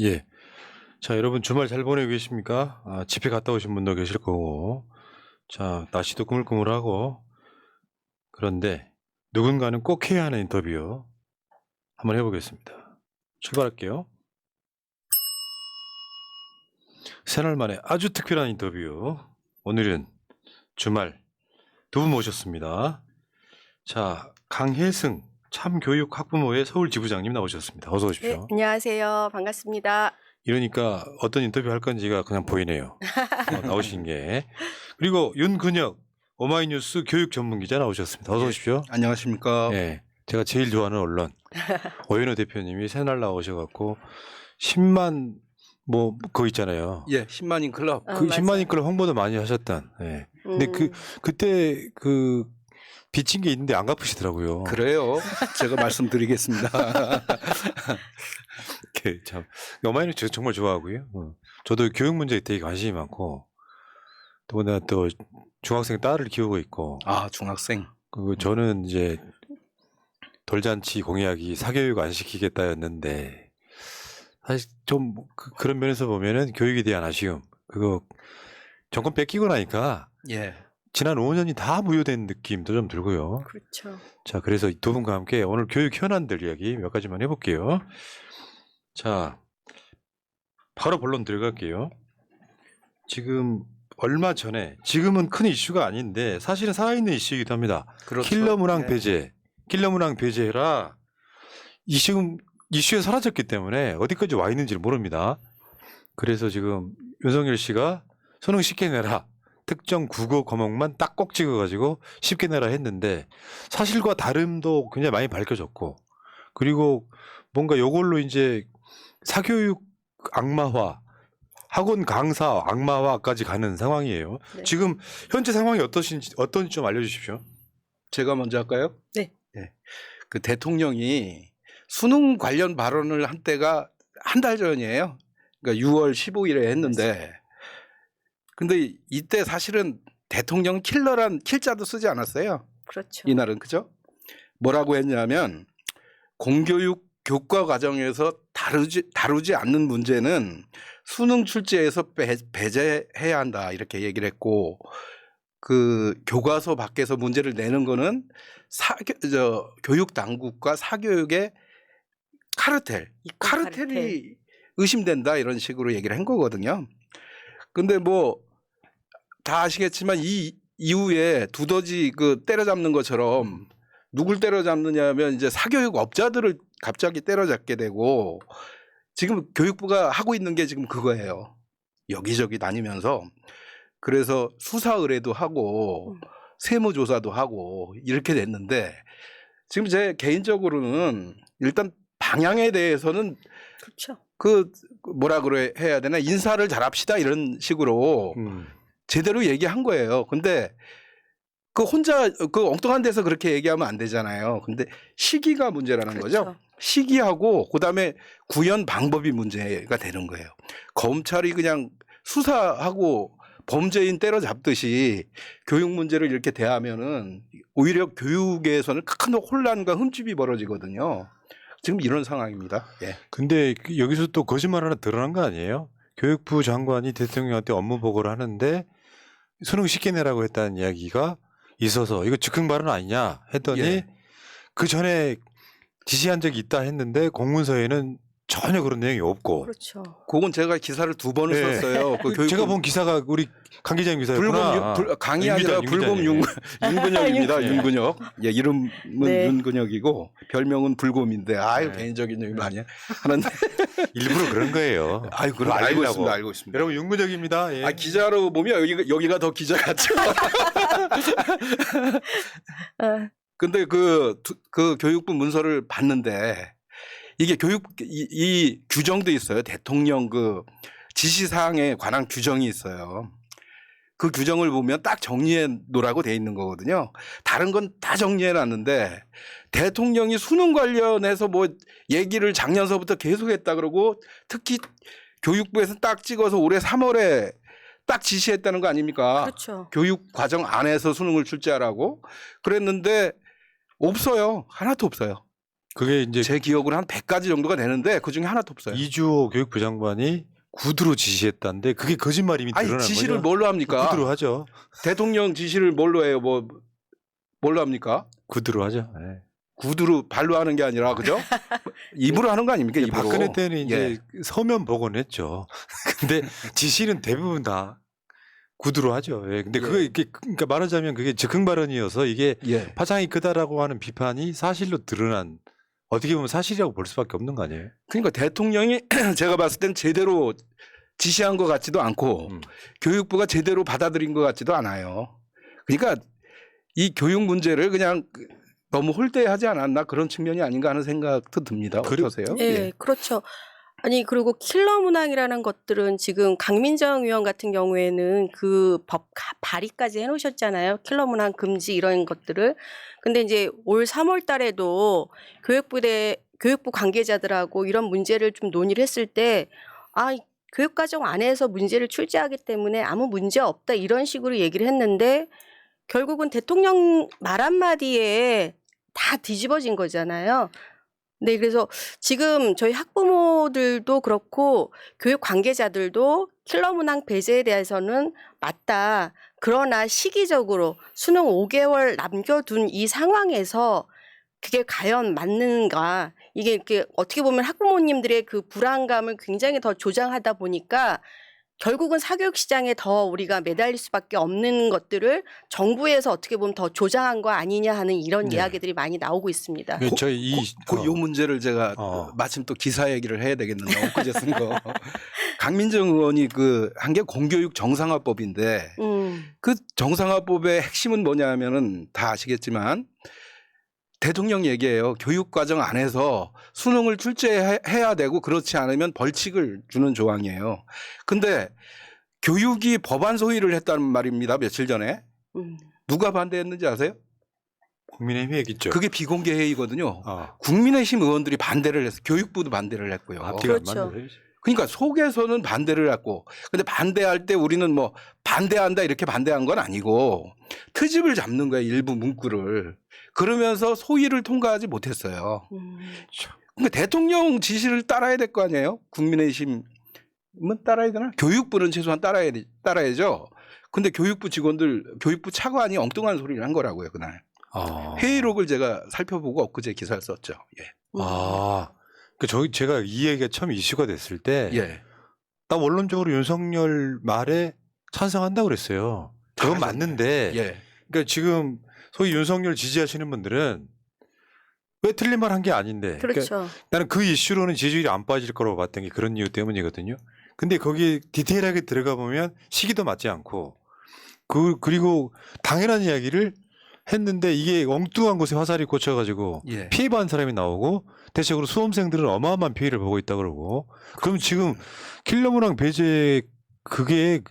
예. 자, 여러분 주말 잘 보내고 계십니까? 집에 갔다 오신 분도 계실 거고. 자, 날씨도 꾸물꾸물하고. 그런데 누군가는 꼭 해야 하는 인터뷰 한번 해보겠습니다. 출발할게요. 새날 만에 아주 특별한 인터뷰. 오늘은 주말 두 분 모셨습니다. 자, 강혜승 참교육 학부모의 서울 지부장님 나오셨습니다. 어서 오십시오. 네, 안녕하세요. 반갑습니다. 이러니까 어떤 인터뷰 할 건지가 그냥 보이네요. 나오신 게. 그리고 윤근혁 오마이뉴스 교육 전문 기자 나오셨습니다. 어서 오십시오. 안녕하십니까. 네, 제가 제일 좋아하는 언론 오연호 대표님이 새날 나오셔갖고 10만 뭐 그거 있잖아요. 예, 10만인 클럽. 그 맞아요. 10만인 클럽 홍보도 많이 하셨던. 네. 근데 그때 그 빚진 게 있는데 안 갚으시더라고요. 그래요. 제가 말씀드리겠습니다. 참 오마이뉴스 정말 좋아하고요. 저도 교육 문제에 되게 관심이 많고 더군다나 또 중학생 딸을 키우고 있고. 아, 중학생. 그리고 저는 이제 돌잔치 공약이 사교육 안 시키겠다였는데 사실 좀 그런 면에서 보면은 교육에 대한 아쉬움. 그거 정권 뺏기고 나니까 예. 지난 5년이 다 무효된 느낌도 좀 들고요. 그렇죠. 자, 그래서 이 두 분과 함께 오늘 교육 현안들 이야기 몇 가지만 해볼게요. 자, 바로 본론 들어갈게요. 지금 얼마 전에, 지금은 큰 이슈가 아닌데 사실은 살아있는 이슈이기도 합니다. 그렇죠. 킬러 문항 네. 배제, 킬러 문항 배제라 지금 이슈에 사라졌기 때문에 어디까지 와 있는지를 모릅니다. 그래서 지금 윤석열 씨가 수능 쉽게 내라. 특정 국어 과목만 딱 꼭 찍어가지고 쉽게 내라 했는데 사실과 다름도 굉장히 많이 밝혀졌고 그리고 뭔가 요걸로 이제 사교육 악마화, 학원 강사 악마화까지 가는 상황이에요. 네. 지금 현재 상황이 어떤지 좀 알려주십시오. 제가 먼저 할까요? 네. 예. 그 대통령이 수능 관련 발언을 한 때가 한 달 전이에요. 그러니까 6월 15일에 했는데 근데 이때 사실은 대통령 킬러란 킬자도 쓰지 않았어요. 그렇죠. 이날은. 그죠? 뭐라고 했냐면 공교육 교과 과정에서 다루지 않는 문제는 수능 출제에서 배제해야 한다 이렇게 얘기를 했고 그 교과서 밖에서 문제를 내는 거는 교육 당국과 사교육의 카르텔이 의심된다 이런 식으로 얘기를 한 거거든요. 근데 뭐 다 아시겠지만 이 이후에 두더지 그 때려잡는 것처럼 누굴 때려잡느냐면 이제 사교육 업자들을 갑자기 때려잡게 되고 지금 교육부가 하고 있는 게 지금 그거예요. 여기저기 다니면서 그래서 수사 의뢰도 하고 세무조사도 하고 이렇게 됐는데 지금 제 개인적으로는 일단 방향에 대해서는 그렇죠. 그 뭐라 그래 해야 되나 인사를 잘합시다 이런 식으로 제대로 얘기한 거예요. 근데 그 혼자 그 엉뚱한 데서 그렇게 얘기하면 안 되잖아요. 근데 시기가 문제라는 그렇죠. 거죠. 시기하고 그다음에 구현 방법이 문제가 되는 거예요. 검찰이 그냥 수사하고 범죄인 때려잡듯이 교육 문제를 이렇게 대하면은 오히려 교육에서는 큰 혼란과 흠집이 벌어지거든요. 지금 이런 상황입니다. 예. 근데 여기서 또 거짓말 하나 드러난 거 아니에요? 교육부 장관이 대통령한테 업무 보고를 하는데 수능 쉽게 내라고 했다는 이야기가 있어서 이거 즉흥 발언 아니냐 했더니 예. 그 전에 지시한 적이 있다 했는데 공문서에는 전혀 그런 내용이 없고. 그렇죠. 그건 제가 기사를 2번을 네. 썼어요. 그 교육부 제가 본 기사가 우리 강 기자님 기사였구나. 강이 아니라 불곰 윤근혁입니다. 윤근혁. 예, 이름은 네. 윤근혁이고 별명은 불곰인데 아유 네. 개인적인 의미 아니야 하는데 일부러 그런 거예요. 아유 그럼 알고 알리려고. 있습니다. 알고 있습니다. 여러분 윤근혁입니다. 예. 아 기자로 보면 여기가 더 기자 같죠. 근데 그 교육부 문서를 봤는데 이게 이 규정도 있어요. 대통령 그 지시사항에 관한 규정이 있어요. 그 규정을 보면 딱 정리해 놓으라고 돼 있는 거거든요. 다른 건 다 정리해 놨는데 대통령이 수능 관련해서 뭐 얘기를 작년서부터 계속했다 그러고 특히 교육부에서 딱 찍어서 올해 3월에 딱 지시했다는 거 아닙니까? 그렇죠. 교육 과정 안에서 수능을 출제하라고 그랬는데 없어요. 하나도 없어요. 그게 이제 제 기억으로 한 100가지 정도가 되는데 그중에 하나도 없어요. 이주호 교육부 장관이 구두로 지시했다는데 그게 거짓말 이미 아니 드러난 지시를 거죠. 뭘로 합니까? 구두로 하죠. 대통령 지시를 뭘로 해요? 뭘로 합니까? 구두로 하죠. 네. 구두로 발로 하는 게 아니라 그죠? 입으로 하는 거 아닙니까? 입으로. 박근혜 때는 이제 예. 서면 복원했죠. 근데 지시는 대부분 다 구두로 하죠. 예. 근데 그거 예. 이렇게 그러니까 말하자면 그게 즉흥 발언이어서 이게 예. 파장이 크다라고 하는 비판이 사실로 드러난 어떻게 보면 사실이라고 볼 수밖에 없는 거 아니에요? 그러니까 대통령이 제가 봤을 땐 제대로 지시한 것 같지도 않고 교육부가 제대로 받아들인 것 같지도 않아요. 그러니까 이 교육 문제를 그냥 너무 홀대하지 않았나 그런 측면이 아닌가 하는 생각도 듭니다. 어떠세요? 예, 그렇죠. 아니 그리고 킬러 문항이라는 것들은 지금 강민정 의원 같은 경우에는 그 법 발의까지 해놓으셨잖아요. 킬러 문항 금지 이런 것들을. 근데 이제 올 3월 달에도 교육부 관계자들하고 이런 문제를 좀 논의를 했을 때 교육과정 안에서 문제를 출제하기 때문에 아무 문제 없다 이런 식으로 얘기를 했는데 결국은 대통령 말 한마디에 다 뒤집어진 거잖아요. 네, 그래서 지금 저희 학부모들도 그렇고 교육 관계자들도 킬러 문항 배제에 대해서는 맞다. 그러나 시기적으로 수능 5개월 남겨둔 이 상황에서 그게 과연 맞는가. 이게 이렇게 어떻게 보면 학부모님들의 그 불안감을 굉장히 더 조장하다 보니까 결국은 사교육 시장에 더 우리가 매달릴 수밖에 없는 것들을 정부에서 어떻게 보면 더 조장한 거 아니냐 하는 이런 네. 이야기들이 많이 나오고 있습니다. 저희 요 문제를 제가 마침 또 기사 얘기를 해야 되겠는데 엊그제 쓴 거. 강민정 의원이 한 게 공교육 정상화법인데 그 정상화법의 핵심은 뭐냐면은 다 아시겠지만 대통령 얘기예요. 교육과정 안에서 수능을 출제해야 되고 그렇지 않으면 벌칙을 주는 조항이에요. 근데 교육이 법안 소위를 했다는 말입니다. 며칠 전에. 누가 반대했는지 아세요? 국민의힘이 얘기죠. 그게 비공개 회의거든요. 국민의힘 의원들이 반대를 했어요. 교육부도 반대를 했고요. 앞뒤가 안 그렇죠. 맞는 그러니까 속에서는 반대를 했고 근데 반대할 때 우리는 뭐 반대한다 이렇게 반대한 건 아니고 트집을 잡는 거예요. 일부 문구를. 그러면서 소위를 통과하지 못했어요. 그러니까 대통령 지시를 따라야 될 거 아니에요? 국민의힘은 따라야 되나? 교육부는 최소한 따라야죠. 근데 교육부 직원들, 교육부 차관이 엉뚱한 소리를 한 거라고요, 그날. 회의록을 제가 살펴보고 엊그제 기사를 썼죠. 예. 제가 이 얘기가 처음 이슈가 됐을 때, 예. 나 원론적으로 윤석열 말에 찬성한다고 그랬어요. 그건 맞는데, 예. 그러니까 지금 소위 윤석열 지지하시는 분들은 왜 틀린 말 한 게 아닌데. 그렇죠. 그러니까 나는 그 이슈로는 지지율이 안 빠질 거라고 봤던 게 그런 이유 때문이거든요. 근데 거기에 디테일하게 들어가 보면 시기도 맞지 않고, 그리고 당연한 이야기를 했는데 이게 엉뚱한 곳에 화살이 꽂혀가지고 예. 피해 받은 사람이 나오고 대체적으로 수험생들은 어마어마한 피해를 보고 있다 그러고 그럼 지금 킬러 문항 배제 그게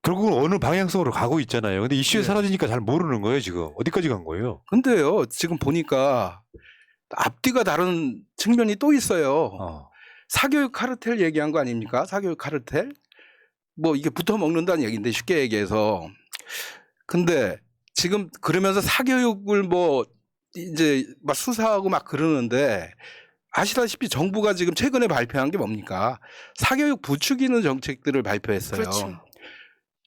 결국은 어느 방향성으로 가고 있잖아요. 근데 이슈에 예. 사라지니까 잘 모르는 거예요. 지금 어디까지 간 거예요? 근데요, 지금 보니까 앞뒤가 다른 측면이 또 있어요. 사교육 카르텔 얘기한 거 아닙니까? 사교육 카르텔? 뭐 이게 붙어 먹는다는 얘기인데 쉽게 얘기해서. 근데 지금 그러면서 사교육을 뭐 이제 막 수사하고 막 그러는데 아시다시피 정부가 지금 최근에 발표한 게 뭡니까? 사교육 부추기는 정책들을 발표했어요. 그렇죠.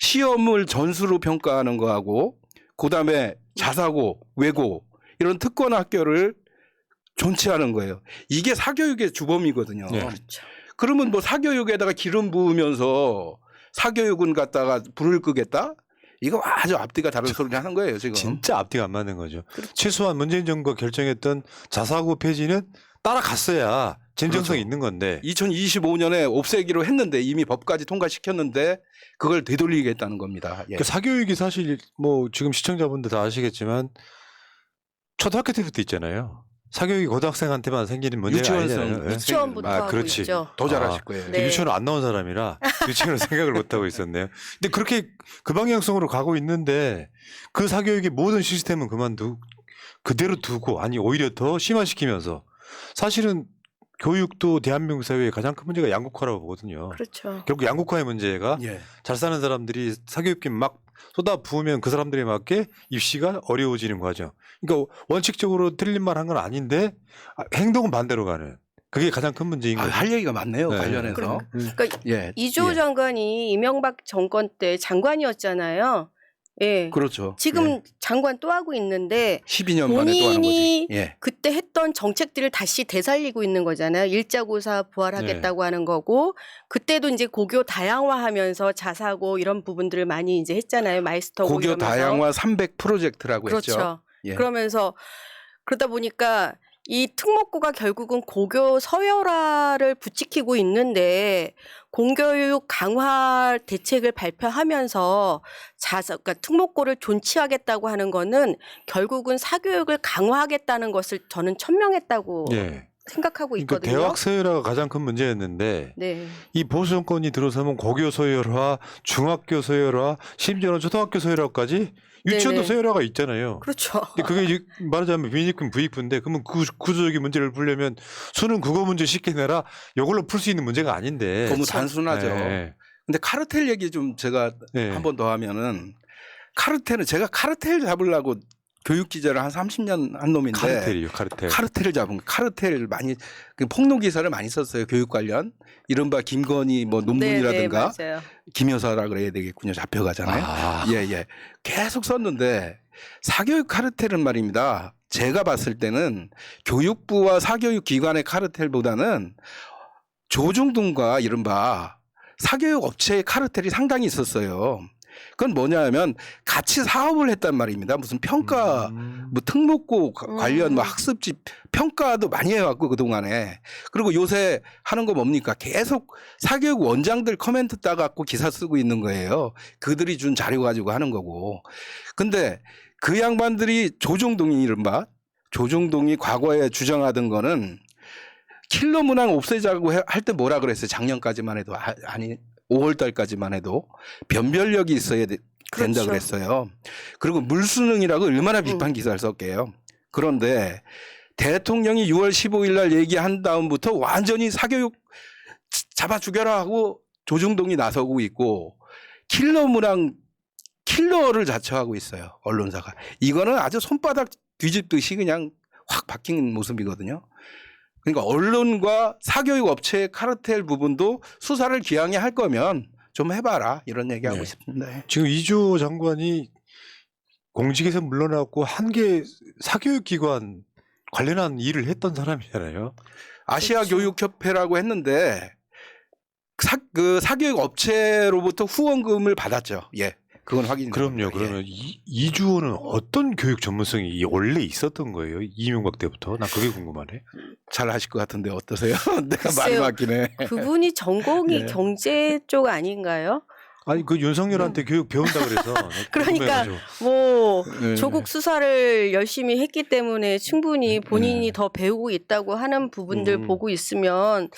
시험을 전수로 평가하는 거하고 그다음에 자사고, 외고 이런 특권 학교를 존치하는 거예요. 이게 사교육의 주범이거든요. 네. 그렇죠. 그러면 뭐 사교육에다가 기름 부으면서 사교육은 갖다가 불을 끄겠다? 이거 아주 앞뒤가 다른 소리를 하는 거예요, 지금. 진짜 앞뒤가 안 맞는 거죠. 최소한 문재인 정부가 결정했던 자사고 폐지는 따라갔어야 진정성이 그렇죠. 있는 건데 2025년에 없애기로 했는데 이미 법까지 통과시켰는데 그걸 되돌리겠다는 겁니다. 예. 그 사교육이 사실 뭐 지금 시청자분들 다 아시겠지만 초등학교 때부터 있잖아요. 사교육이 고등학생한테만 생기는 문제가 아니잖아요. 예? 유치원부터 하고 그렇지. 있죠. 더 잘하실 거예요. 네. 유치원 안 나온 사람이라 유치원을 생각을 못 하고 있었네요. 근데 그렇게 그 방향성으로 가고 있는데 그 사교육의 모든 시스템은 그대로 두고 아니 오히려 더 심화시키면서 사실은 교육도 대한민국 사회의 가장 큰 문제가 양극화라고 보거든요. 그렇죠. 결국 양극화의 문제가 예. 잘 사는 사람들이 사교육비 막 쏟아 부으면 그 사람들에 맞게 입시가 어려워지는 과정. 그러니까 원칙적으로 틀린 말 한 건 아닌데 행동은 반대로 가는. 그게 가장 큰 문제인 거죠. 할 얘기가 많네요. 네. 관련해서. 그러니까 예. 이주호 예. 장관이 이명박 정권 때 장관이었잖아요. 예. 그렇죠. 지금 예. 장관 또 하고 있는데 12년 만에 또 하는 본인이 거지. 예. 그때 했던 정책들을 다시 되살리고 있는 거잖아요. 일자고사 부활하겠다고 하는 거고 그때도 이제 고교 다양화하면서 자사고 이런 부분들을 많이 이제 했잖아요. 마이스터고 고교 이러면서. 다양화 300 프로젝트라고 했죠. 그렇죠. 예. 그러면서 그러다 보니까 이 특목고가 결국은 고교 서열화를 부추기고 있는데 공교육 강화 대책을 발표하면서 그러니까 특목고를 존치하겠다고 하는 거는 결국은 사교육을 강화하겠다는 것을 저는 천명했다고 예. 생각하고 그러니까 있거든요. 대학 서열화가 가장 큰 문제였는데 네. 이 보수 정권이 들어서면 고교 서열화, 중학교 서열화, 심지어는 초등학교 서열화까지 유치원도 네네. 서열화가 있잖아요. 그렇죠. 근데 그게 이제 말하자면 빈익분 부익부인데 그러면 그 구조적인 문제를 풀려면 수능 국어 문제 쉽게 내라 이걸로 풀 수 있는 문제가 아닌데. 너무 그렇죠. 단순하죠. 예. 근데 카르텔 얘기 좀 제가 예. 한 번 더 하면은 카르텔은 제가 카르텔 잡으려고 교육 기자를 한 30년 한 놈인데 카르텔이요, 카르텔. 카르텔을 잡은 카르텔 많이 그 폭로 기사를 많이 썼어요. 교육 관련 이른바 김건희 뭐 논문이라든가 네, 맞아요. 김여사라 그래야 되겠군요. 잡혀가잖아요. 아. 예. 계속 썼는데 사교육 카르텔은 말입니다. 제가 봤을 때는 교육부와 사교육 기관의 카르텔보다는 조중동과 이른바 사교육 업체의 카르텔이 상당히 있었어요. 그건 뭐냐면 같이 사업을 했단 말입니다. 무슨 평가 뭐 특목고 관련 뭐 학습지 평가도 많이 해왔고 그동안에. 그리고 요새 하는 거 뭡니까? 계속 사교육 원장들 커멘트 따갖고 기사 쓰고 있는 거예요. 그들이 준 자료 가지고 하는 거고. 근데 그 양반들이 조중동이 이른바 조중동이 과거에 주장하던 거는 킬러 문항 없애자고 할 때 뭐라 그랬어요? 작년까지만 해도 아니 5월 달까지만 해도 변별력이 있어야 된다 그렇죠. 그랬어요. 그리고 물수능이라고 얼마나 비판 기사를 썼게요. 그런데 대통령이 6월 15일 날 얘기한 다음부터 완전히 사교육 잡아 죽여라 하고 조중동이 나서고 있고 킬러 문항 킬러를 자처하고 있어요. 언론사가. 이거는 아주 손바닥 뒤집듯이 그냥 확 바뀐 모습이거든요. 그러니까 언론과 사교육 업체의 카르텔 부분도 수사를 기왕에 할 거면 좀 해봐라 이런 얘기하고 네. 싶습니다. 지금 이주호 장관이 공직에서 물러나고 한개 사교육기관 관련한 일을 했던 사람이잖아요. 아시아 그렇죠. 교육협회라고 했는데 그 사교육 업체로부터 후원금을 받았죠. 예, 그건 확인. 그럼요. 그러면 이주호는 어떤 교육 전문성이 원래 있었던 거예요? 이명박 때부터? 나 그게 궁금하네. 잘 하실 것 같은데 어떠세요? 내가 글쎄요. 많이 맞기네. 그분이 전공이 예. 경제 쪽 아닌가요? 아니 그 윤석열한테 교육 배운다 그래서. 그러니까 궁금해가지고. 뭐 네. 조국 수사를 열심히 했기 때문에 충분히 본인이 더 배우고 있다고 하는 부분들 보고 있으면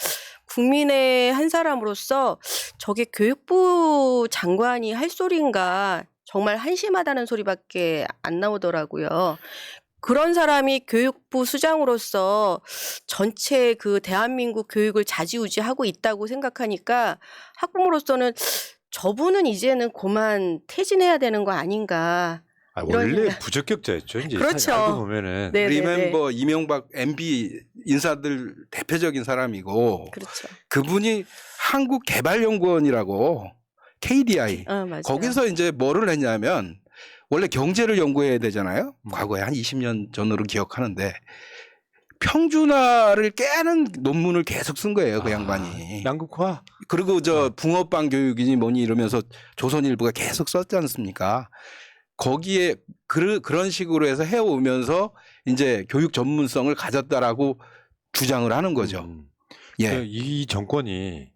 국민의 한 사람으로서 저게 교육부 장관이 할 소린가 정말 한심하다는 소리밖에 안 나오더라고요. 그런 사람이 교육부 수장으로서 전체 그 대한민국 교육을 좌지우지하고 있다고 생각하니까 학부모로서는 저분은 이제는 그만 퇴진해야 되는 거 아닌가. 아, 이런 원래 생각. 부적격자였죠. 이제 그렇죠. 알고 보면은. 네. 리멤버 이명박 MB 인사들 대표적인 사람이고 그렇죠. 그분이 한국개발연구원이라고 KDI 맞아요. 거기서 이제 뭐를 했냐면 원래 경제를 연구해야 되잖아요. 과거에 한 20년 전으로 기억하는데 평준화를 깨는 논문을 계속 쓴 거예요. 그 양반이. 양극화. 그리고 저 붕어빵 교육이니 뭐니 이러면서 조선일보가 계속 썼지 않습니까? 거기에 그런 식으로 해서 해오면서 이제 교육 전문성을 가졌다라고 주장을 하는 거죠. 예. 그러니까 이 정권이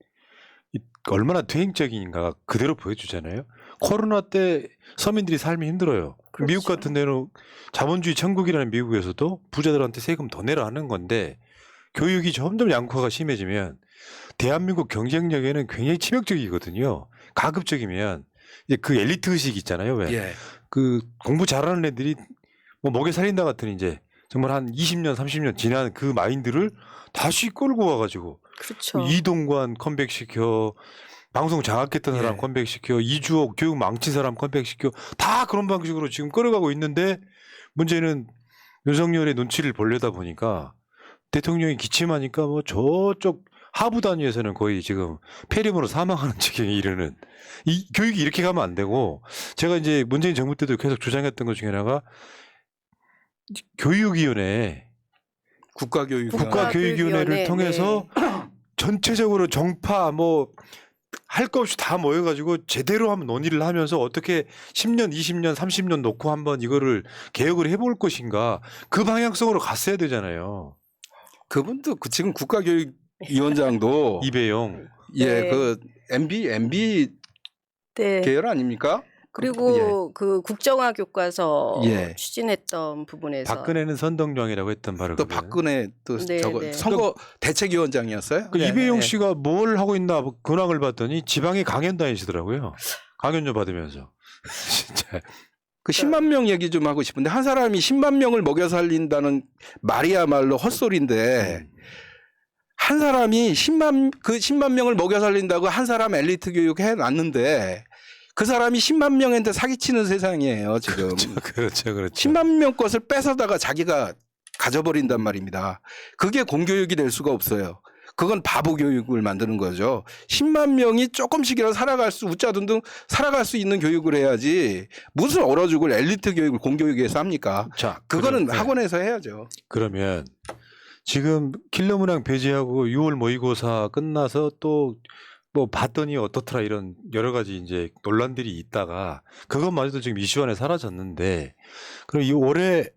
얼마나 퇴행적인가 그대로 보여주잖아요. 코로나 때 서민들이 삶이 힘들어요. 그렇죠. 미국 같은 데는 자본주의 천국이라는 미국에서도 부자들한테 세금 더 내라 하는 건데 교육이 점점 양극화가 심해지면 대한민국 경쟁력에는 굉장히 치명적이거든요. 가급적이면 이제 그 엘리트 의식 있잖아요. 왜? 예. 그 공부 잘하는 애들이 뭐 먹여 살린다 같은 이제 정말 한 20년, 30년 지난 그 마인드를 다시 끌고 와가지고 그렇죠. 이동관 컴백시켜 방송 장악했던 사람 예. 컴백시켜, 이주호 교육 망친 사람 컴백시켜, 다 그런 방식으로 지금 끌어가고 있는데 문제는 윤석열의 눈치를 보려다 보니까 대통령이 기침하니까 뭐 저쪽 하부 단위에서는 거의 지금 폐렴으로 사망하는 지경에 이르는 이 교육이 이렇게 가면 안 되고 제가 이제 문재인 정부 때도 계속 주장했던 것 중에 하나가 교육위원회 국가교육위원회를 통해서 전체적으로 정파 뭐 할 거 없이 다 모여가지고 제대로 한번 논의를 하면서 어떻게 10년, 20년, 30년 놓고 한번 이거를 개혁을 해볼 것인가 그 방향성으로 갔어야 되잖아요. 그분도 지금 국가교육위원장도 이배용. 예, 네. 그 MB 네. 계열 아닙니까? 그리고 그 국정화 교과서 예. 추진했던 부분에서 박근혜는 선덕령이라고 했던 바로 또 그거는. 박근혜 또 네, 저거 네. 선거 대책위원장이었어요. 그 예, 이배용 예. 씨가 뭘 하고 있나 근황을 봤더니 지방에 강연 다니시더라고요. 강연료 받으면서. 진짜. 그 10만 명 얘기 좀 하고 싶은데 한 사람이 10만 명을 먹여 살린다는 말이야말로 헛소리인데 한 사람이 10만 명을 먹여 살린다고 한 사람 엘리트 교육 해 놨는데 그 사람이 10만 명한테 사기치는 세상이에요, 지금. 그렇죠. 10만 명 것을 뺏어다가 자기가 가져버린단 말입니다. 그게 공교육이 될 수가 없어요. 그건 바보 교육을 만드는 거죠. 10만 명이 조금씩이라도 웃자둥둥 살아갈 수 있는 교육을 해야지 무슨 얼어 죽을 엘리트 교육을 공교육에서 합니까? 자, 그거는 그럼, 학원에서 해야죠. 그러면 지금 킬러 문항 배제하고 6월 모의고사 끝나서 또 뭐 봤더니 어떻더라 이런 여러 가지 이제 논란들이 있다가 그것마저도 지금 이슈 안에 사라졌는데 그럼 이 올해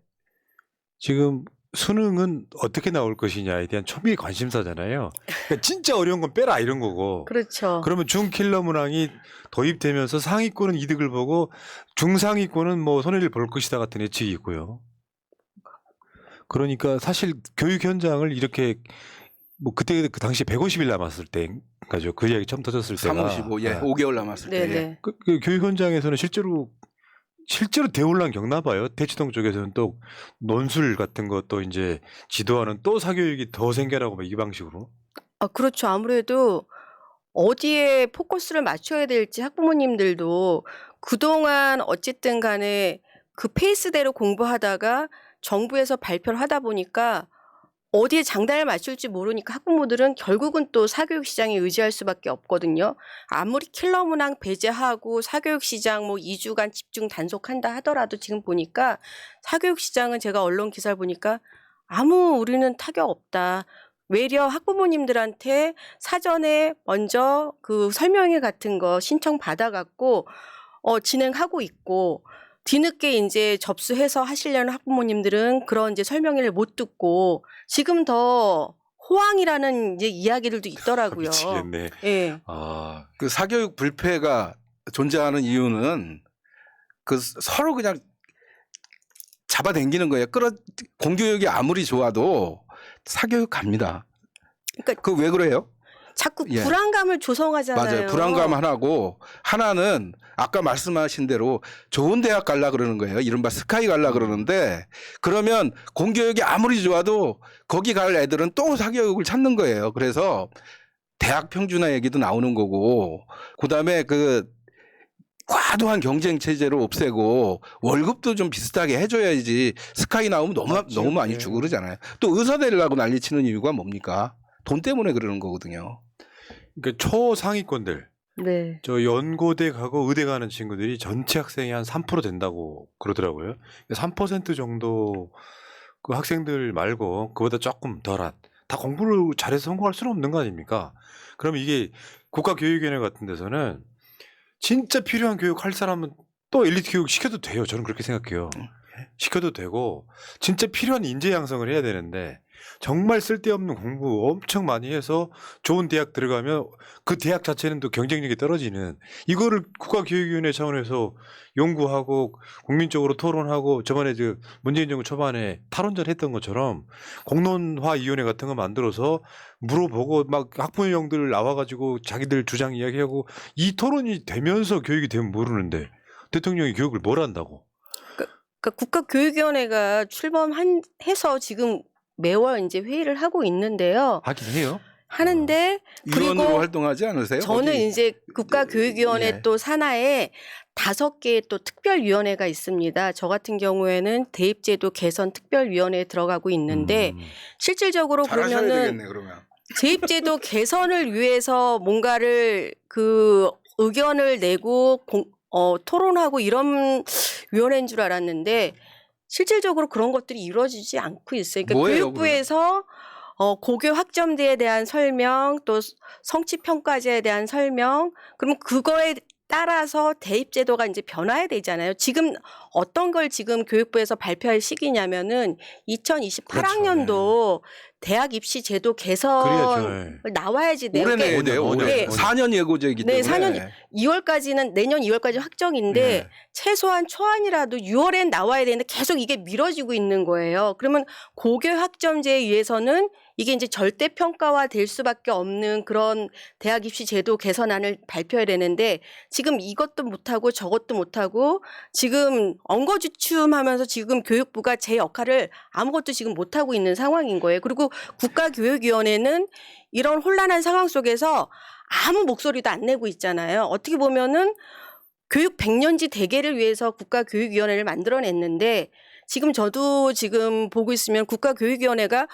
지금 수능은 어떻게 나올 것이냐에 대한 초미의 관심사잖아요. 그러니까 진짜 어려운 건 빼라 이런 거고. 그렇죠. 그러면 중킬러 문항이 도입되면서 상위권은 이득을 보고 중상위권은 뭐 손해를 볼 것이다 같은 예측이 있고요. 그러니까 사실 교육 현장을 이렇게 뭐 그때 그 당시 150일 남았을 때가죠. 그 이야기 처음 터졌을 때가 355, 예, 5개월 남았을 때. 예. 네네. 그 교육 현장에서는 실제로 대혼란 겪나 봐요. 대치동 쪽에서는 또 논술 같은 것도 이제 지도하는 또 사교육이 더 생겨나고 막 이 방식으로. 그렇죠. 아무래도 어디에 포커스를 맞춰야 될지 학부모님들도 그동안 어쨌든 간에 그 페이스대로 공부하다가 정부에서 발표를 하다 보니까 어디에 장단을 맞출지 모르니까 학부모들은 결국은 또 사교육 시장에 의지할 수밖에 없거든요. 아무리 킬러 문항 배제하고 사교육 시장 뭐 2주간 집중 단속한다 하더라도 지금 보니까 사교육 시장은 제가 언론 기사를 보니까 우리는 타격 없다. 외려 학부모님들한테 사전에 먼저 그 설명회 같은 거 신청 받아갖고 진행하고 있고 뒤늦게 이제 접수해서 하시려는 학부모님들은 그런 이제 설명회를 못 듣고 지금 더 호황이라는 이제 이야기들도 있더라고요. 미치겠네. 예. 그 사교육 불패가 존재하는 이유는 그 서로 그냥 잡아당기는 거예요. 공교육이 아무리 좋아도 사교육 갑니다. 그러니까 그 왜 그래요? 자꾸 예. 불안감을 조성하잖아요. 맞아요. 불안감 하나고 하나는 아까 말씀하신 대로 좋은 대학 갈라 그러는 거예요. 이른바 스카이 갈라 그러는데 그러면 공교육이 아무리 좋아도 거기 갈 애들은 또 사교육을 찾는 거예요. 그래서 대학 평준화 얘기도 나오는 거고 그다음에 그 과도한 경쟁 체제를 없애고 월급도 좀 비슷하게 해줘야지 스카이 나오면 너무 많이 네. 주고 그러잖아요. 또 의사 되려고 난리치는 이유가 뭡니까? 돈 때문에 그러는 거거든요. 그러니까 초상위권들, 네. 저 연고대 가고 의대 가는 친구들이 전체 학생이 한 3% 된다고 그러더라고요. 3% 정도 그 학생들 말고 그보다 조금 덜한 다 공부를 잘해서 성공할 수는 없는 거 아닙니까? 그럼 이게 국가교육위원회 같은 데서는 진짜 필요한 교육 할 사람은 또 엘리트 교육 시켜도 돼요. 저는 그렇게 생각해요. 시켜도 되고 진짜 필요한 인재 양성을 해야 되는데 정말 쓸데없는 공부 엄청 많이 해서 좋은 대학 들어가면 그 대학 자체는 또 경쟁력이 떨어지는 이거를 국가교육위원회 차원에서 연구하고 국민적으로 토론하고 저번에 문재인 정부 초반에 탈원전 했던 것처럼 공론화위원회 같은 거 만들어서 물어보고 막 학부형들 나와가지고 자기들 주장 이야기하고 이 토론이 되면서 교육이 되면 모르는데 대통령이 교육을 뭘 한다고. 그러니까 국가교육위원회가 출범해서 지금 매월 이제 회의를 하고 있는데요. 하긴 해요. 하는데 위원으로 그리고 활동하지 않으세요? 저는 어디? 이제 국가교육위원회 예. 또 산하에 5개의 또 특별위원회가 있습니다. 저 같은 경우에는 대입제도 개선 특별위원회에 들어가고 있는데 실질적으로 잘하셔야 그러면은 되겠네 그러면. 대입제도 개선을 위해서 뭔가를 그 의견을 내고 토론하고 이런 위원회인 줄 알았는데 실질적으로 그런 것들이 이루어지지 않고 있어요. 그러니까 뭐예요, 교육부에서 고교 학점제에 대한 설명, 또 성취평가제에 대한 설명, 그러면 그거에 따라서 대입제도가 이제 변화해야 되잖아요. 지금 어떤 걸 지금 교육부에서 발표할 시기냐면은 2028학년도 대학 입시 제도 개선 그래야죠. 나와야지 올해 내야 내게 돼요. 올해. 네. 4년 예고제이기 네, 때문에. 4년 2월까지는 내년 2월까지 확정인데 네. 최소한 초안이라도 6월엔 나와야 되는데 계속 이게 미뤄지고 있는 거예요. 그러면 고교 학점제에 의해서는 이게 이제 절대 평가화 될 수밖에 없는 그런 대학 입시 제도 개선안을 발표해야 되는데 지금 이것도 못하고 저것도 못하고 지금 엉거주춤하면서 지금 교육부가 제 역할을 아무것도 지금 못하고 있는 상황인 거예요. 그리고 국가교육위원회는 이런 혼란한 상황 속에서 아무 목소리도 안 내고 있잖아요. 어떻게 보면은 교육 100년지 대계를 위해서 국가교육위원회를 만들어냈는데 지금 저도 지금 보고 있으면 국가교육위원회가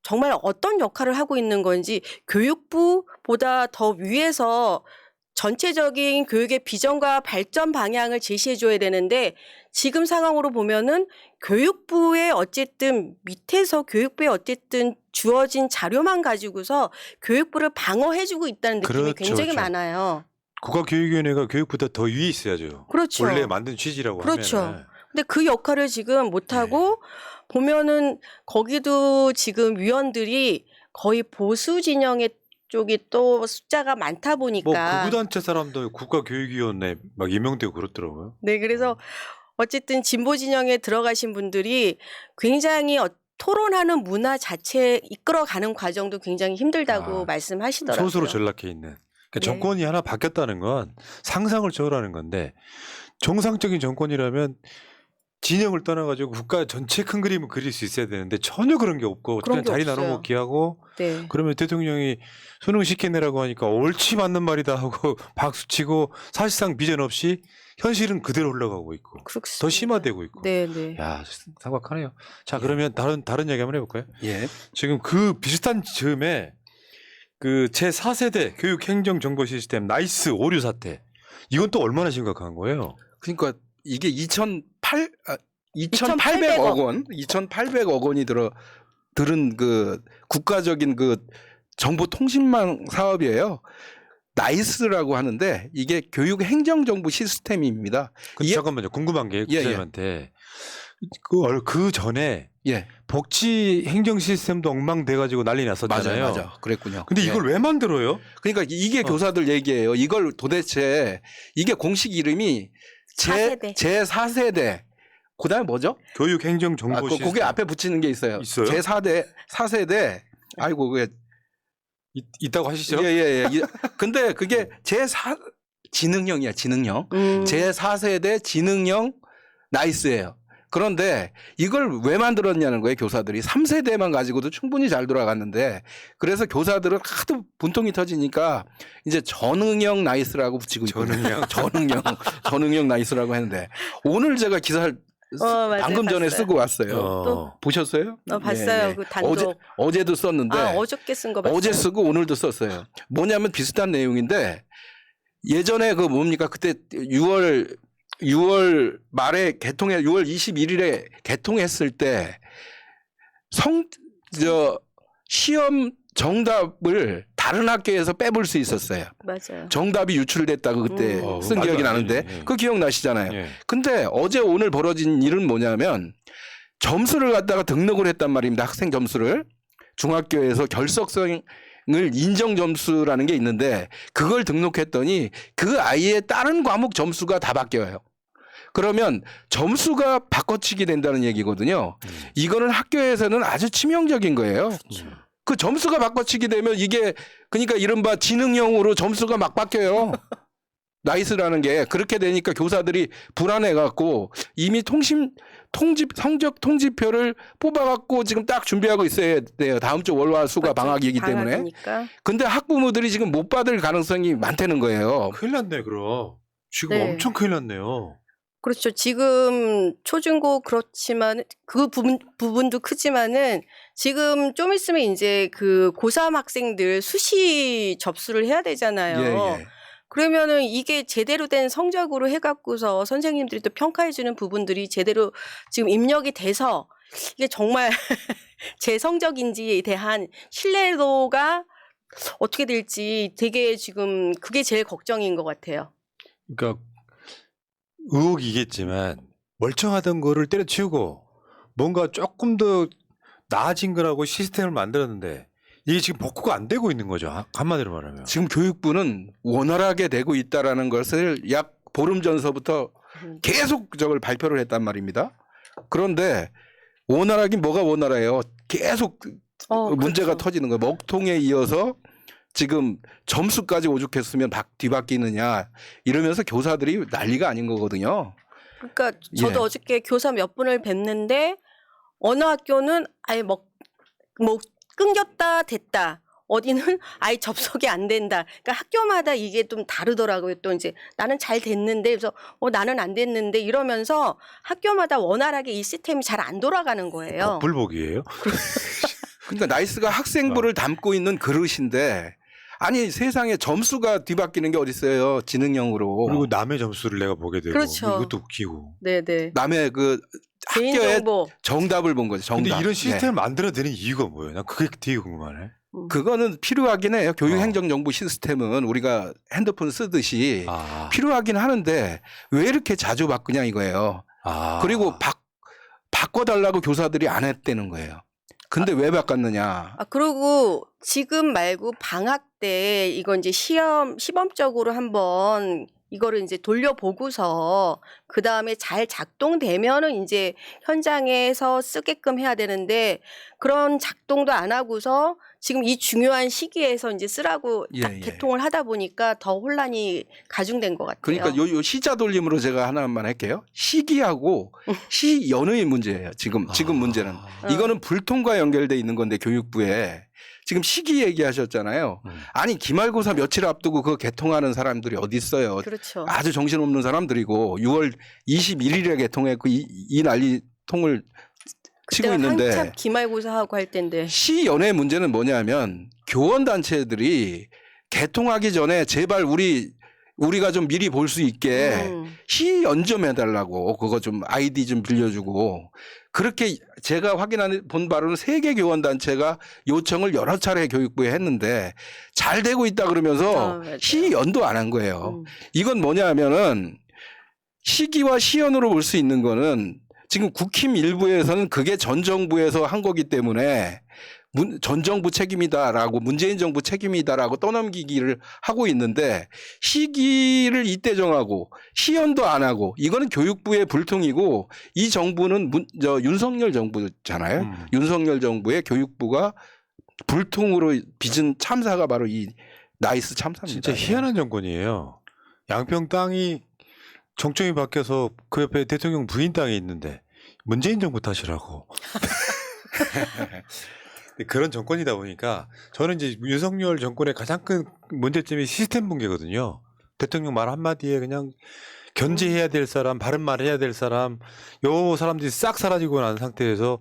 정말 어떤 역할을 하고 있는 건지 교육부보다 더 위에서 전체적인 교육의 비전과 발전 방향을 제시해 줘야 되는데 지금 상황으로 보면은 교육부의 어쨌든 밑에서 교육부에 어쨌든 주어진 자료만 가지고서 교육부를 방어해 주고 있다는 느낌이 그렇죠, 굉장히 그렇죠. 많아요. 국가교육위원회가 교육보다 더 위에 있어야죠. 그렇죠. 원래 만든 취지라고 그렇죠. 하면. 근데 그 역할을 지금 못하고 보면은 거기도 지금 위원들이 거의 보수 진영의 쪽이 또 숫자가 많다 뭐 보니까 극우단체 사람도 국가교육위원회 막 임명되고 그렇더라고요. 네, 그래서 어쨌든 진보 진영에 들어가신 분들이 굉장히 토론하는 문화 자체 이끌어가는 과정도 굉장히 힘들다고 아, 말씀하시더라고요. 소수로 전락해 있는. 그러니까 네. 정권이 하나 바뀌었다는 건 상상을 초월하는 건데 정상적인 정권이라면 진영을 떠나가지고 국가 전체 큰 그림을 그릴 수 있어야 되는데 전혀 그런 게 없고 그런 그냥 게 자리 없어요. 나눠먹기 하고 네. 그러면 대통령이 수능 시켜내라고 하니까 옳지 맞는 말이다 하고 박수치고 사실상 비전 없이 현실은 그대로 흘러가고 있고 그렇습니다. 더 심화되고 있고. 네, 네. 야, 상박하네요. 자, 그러면 다른 이야기 한번 해볼까요? 예. 지금 그 비슷한 즈음에 그 제4세대 교육행정정보 시스템 나이스 오류 사태 이건 또 얼마나 심각한 거예요? 그러니까 이게 2,800억 2,800억 원, 2,800억 원이 들은 그 국가적인 그 정보통신망 사업이에요. 나이스라고 하는데 이게 교육 행정정보 시스템입니다. 근데 예. 잠깐만요. 궁금한 게 예, 예. 국장님한테 그 전에 예. 복지 행정 시스템도 엉망돼가지고 난리 났었잖아요. 맞아. 그랬군요. 근데 예. 이걸 왜 만들어요? 그러니까 이게 교사들 얘기예요. 이걸 도대체 이게 공식 이름이 4세대. 제4세대. 그다음에 뭐죠? 교육행정정보 시스템. 거기 앞에 붙이는 게 있어요. 있어요? 제4대 4세대. 아이고 그게 있다고 하시죠? 예. 근데 그게 제4 지능형이야, 지능형. 제4세대 지능형 나이스예요. 그런데 이걸 왜 만들었냐는 거예요, 교사들이. 3세대만 가지고도 충분히 잘 돌아갔는데 그래서 교사들은 하도 분통이 터지니까 이제 전응형 나이스라고 붙이고 있거든요. 전응형 나이스라고 했는데 오늘 제가 기사를 맞아요. 방금 전에 봤어요. 쓰고 왔어요. 또 보셨어요? 봤어요. 그 단독. 어제도 썼는데 어저께 쓴 거 봤어요. 어제 쓰고 오늘도 썼어요. 뭐냐면 비슷한 내용인데 예전에 그 뭡니까 그때 6월 말에 6월 21일에 개통했을 때 시험 정답을 다른 학교에서 빼볼 수 있었어요. 맞아요. 정답이 유출됐다고 그때 쓴 맞아. 기억이 나는데 예. 그거 기억나시잖아요. 예. 근데 어제 오늘 벌어진 일은 뭐냐면 점수를 갖다가 등록을 했단 말입니다. 학생 점수를. 중학교에서 결석성을 인정 점수라는 게 있는데 그걸 등록했더니 그 아이의 다른 과목 점수가 다 바뀌어요. 그러면 점수가 바꿔치기 된다는 얘기거든요. 이거는 학교에서는 아주 치명적인 거예요. 그 점수가 바꿔치기 되면 이게 그러니까 이른바 지능형으로 점수가 막 바뀌어요. 나이스라는 게 그렇게 되니까 교사들이 불안해 갖고 이미 성적 통지표를 뽑아 갖고 지금 딱 준비하고 있어야 돼요. 다음 주 월화수가 방학이기 때문에. 방학이니까. 근데 학부모들이 지금 못 받을 가능성이 많다는 거예요. 큰일 났네 그럼. 지금 네. 엄청 큰일 났네요. 그렇죠. 지금 초중고 그렇지만 그 부분도 크지만은 지금 좀 있으면 이제 그 고3 학생들 수시 접수를 해야 되잖아요. 예, 예. 그러면은 이게 제대로 된 성적으로 해갖고서 선생님들이 또 평가해주는 부분들이 제대로 지금 입력이 돼서 이게 정말 제 성적인지에 대한 신뢰도가 어떻게 될지 되게 지금 그게 제일 걱정인 것 같아요. 그러니까 의혹이겠지만 멀쩡하던 거를 때려치우고 뭔가 조금 더 나아진 거라고 시스템을 만들었는데 이게 지금 복구가 안 되고 있는 거죠. 한마디로 말하면. 지금 교육부는 원활하게 되고 있다라는 것을 약 보름 전서부터 계속 저걸 발표를 했단 말입니다. 그런데 원활하긴 뭐가 원활해요. 계속 문제가 그렇죠. 터지는 거예요. 먹통에 이어서 지금 점수까지 오죽했으면 뒤바뀌느냐 이러면서 교사들이 난리가 아닌 거거든요. 그러니까 저도 예. 어저께 교사 몇 분을 뵀는데 어느 학교는 아예 뭐 끊겼다 됐다. 어디는 아예 접속이 안 된다. 그러니까 학교마다 이게 좀 다르더라고요. 또 이제 나는 잘 됐는데 그래서 나는 안 됐는데 이러면서 학교마다 원활하게 이 시스템이 잘 안 돌아가는 거예요. 복불복이에요. 그러니까 나이스가 학생부를 담고 있는 그릇인데 아니 세상에 점수가 뒤바뀌는 게 어디 있어요. 지능형으로. 그리고 남의 점수를 내가 보게 되고 그렇죠. 이것도 웃기고. 네네. 남의 그 학교의 개인정보. 정답을 본 거죠. 정답. 근데 이런 시스템을 네. 만들어내는 이유가 뭐예요? 난 그게 되게 궁금하네. 그거는 필요하긴 해요. 교육행정정보 시스템은 우리가 핸드폰 쓰듯이 필요하긴 하는데 왜 이렇게 자주 바꾸냐 이거예요. 그리고 바꿔달라고 교사들이 안 했다는 거예요. 근데 왜 바꿨느냐. 그리고 지금 말고 방학 때 이거 이제 시범적으로 한번 이거를 이제 돌려보고서 그 다음에 잘 작동되면은 이제 현장에서 쓰게끔 해야 되는데 그런 작동도 안 하고서 지금 이 중요한 시기에서 이제 쓰라고 딱 예. 개통을 하다 보니까 더 혼란이 가중된 것 같아요. 그러니까 요 시자 돌림으로 제가 하나만 할게요. 시기하고 시연의 문제예요. 지금 문제는. 이거는 불통과 연결돼 있는 건데 교육부에 지금 시기 얘기하셨잖아요. 아니 기말고사 며칠 앞두고 그거 개통하는 사람들이 어디 있어요. 그렇죠. 아주 정신없는 사람들이고 6월 21일에 개통했고 이 난리통을 치고 그때가 있는데 한참 기말고사하고 할 때인데 시연의 문제는 뭐냐면 교원단체들이 개통하기 전에 제발 우리가 좀 미리 볼 수 있게 시연 좀 해달라고 그거 좀 아이디 좀 빌려주고 그렇게 제가 본 바로는 3개 교원단체가 요청을 여러 차례 교육부에 했는데 잘 되고 있다 그러면서 시연도 안 한 거예요. 이건 뭐냐면은 시기와 시연으로 볼 수 있는 거는 지금 국힘 일부에서는 그게 전 정부에서 한 거기 때문에 전 정부 책임이다라고 문재인 정부 책임이다라고 떠넘기기를 하고 있는데 시기를 이때 정하고 시연도 안 하고 이거는 교육부의 불통이고 이 정부는 윤석열 정부잖아요. 윤석열 정부의 교육부가 불통으로 빚은 참사가 바로 이 나이스 참사입니다. 진짜 희한한 정권이에요. 양평 땅이 정권이 바뀌어서 그 옆에 대통령 부인 땅이 있는데 문재인 정부 탓이라고. 그런 정권이다 보니까 저는 이제 윤석열 정권의 가장 큰 문제점이 시스템 붕괴거든요. 대통령 말 한마디에 그냥 견제해야 될 사람, 바른 말 해야 될 사람, 요 사람들이 싹 사라지고 난 상태에서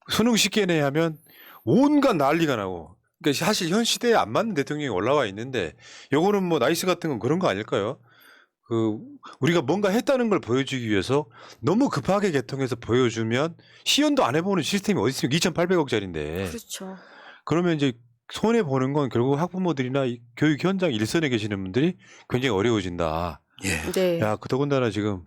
수능 쉽게 내 하면 온갖 난리가 나고. 그러니까 사실 현 시대에 안 맞는 대통령이 올라와 있는데 요거는 뭐 나이스 같은 건 그런 거 아닐까요? 우리가 뭔가 했다는 걸 보여주기 위해서 너무 급하게 개통해서 보여주면 시연도 안 해보는 시스템이 어디 있습니까? 2,800억짜리인데. 그렇죠. 그러면 이제 손해 보는 건 결국 학부모들이나 이 교육 현장 일선에 계시는 분들이 굉장히 어려워진다. 예. 네. 야, 더군다나 지금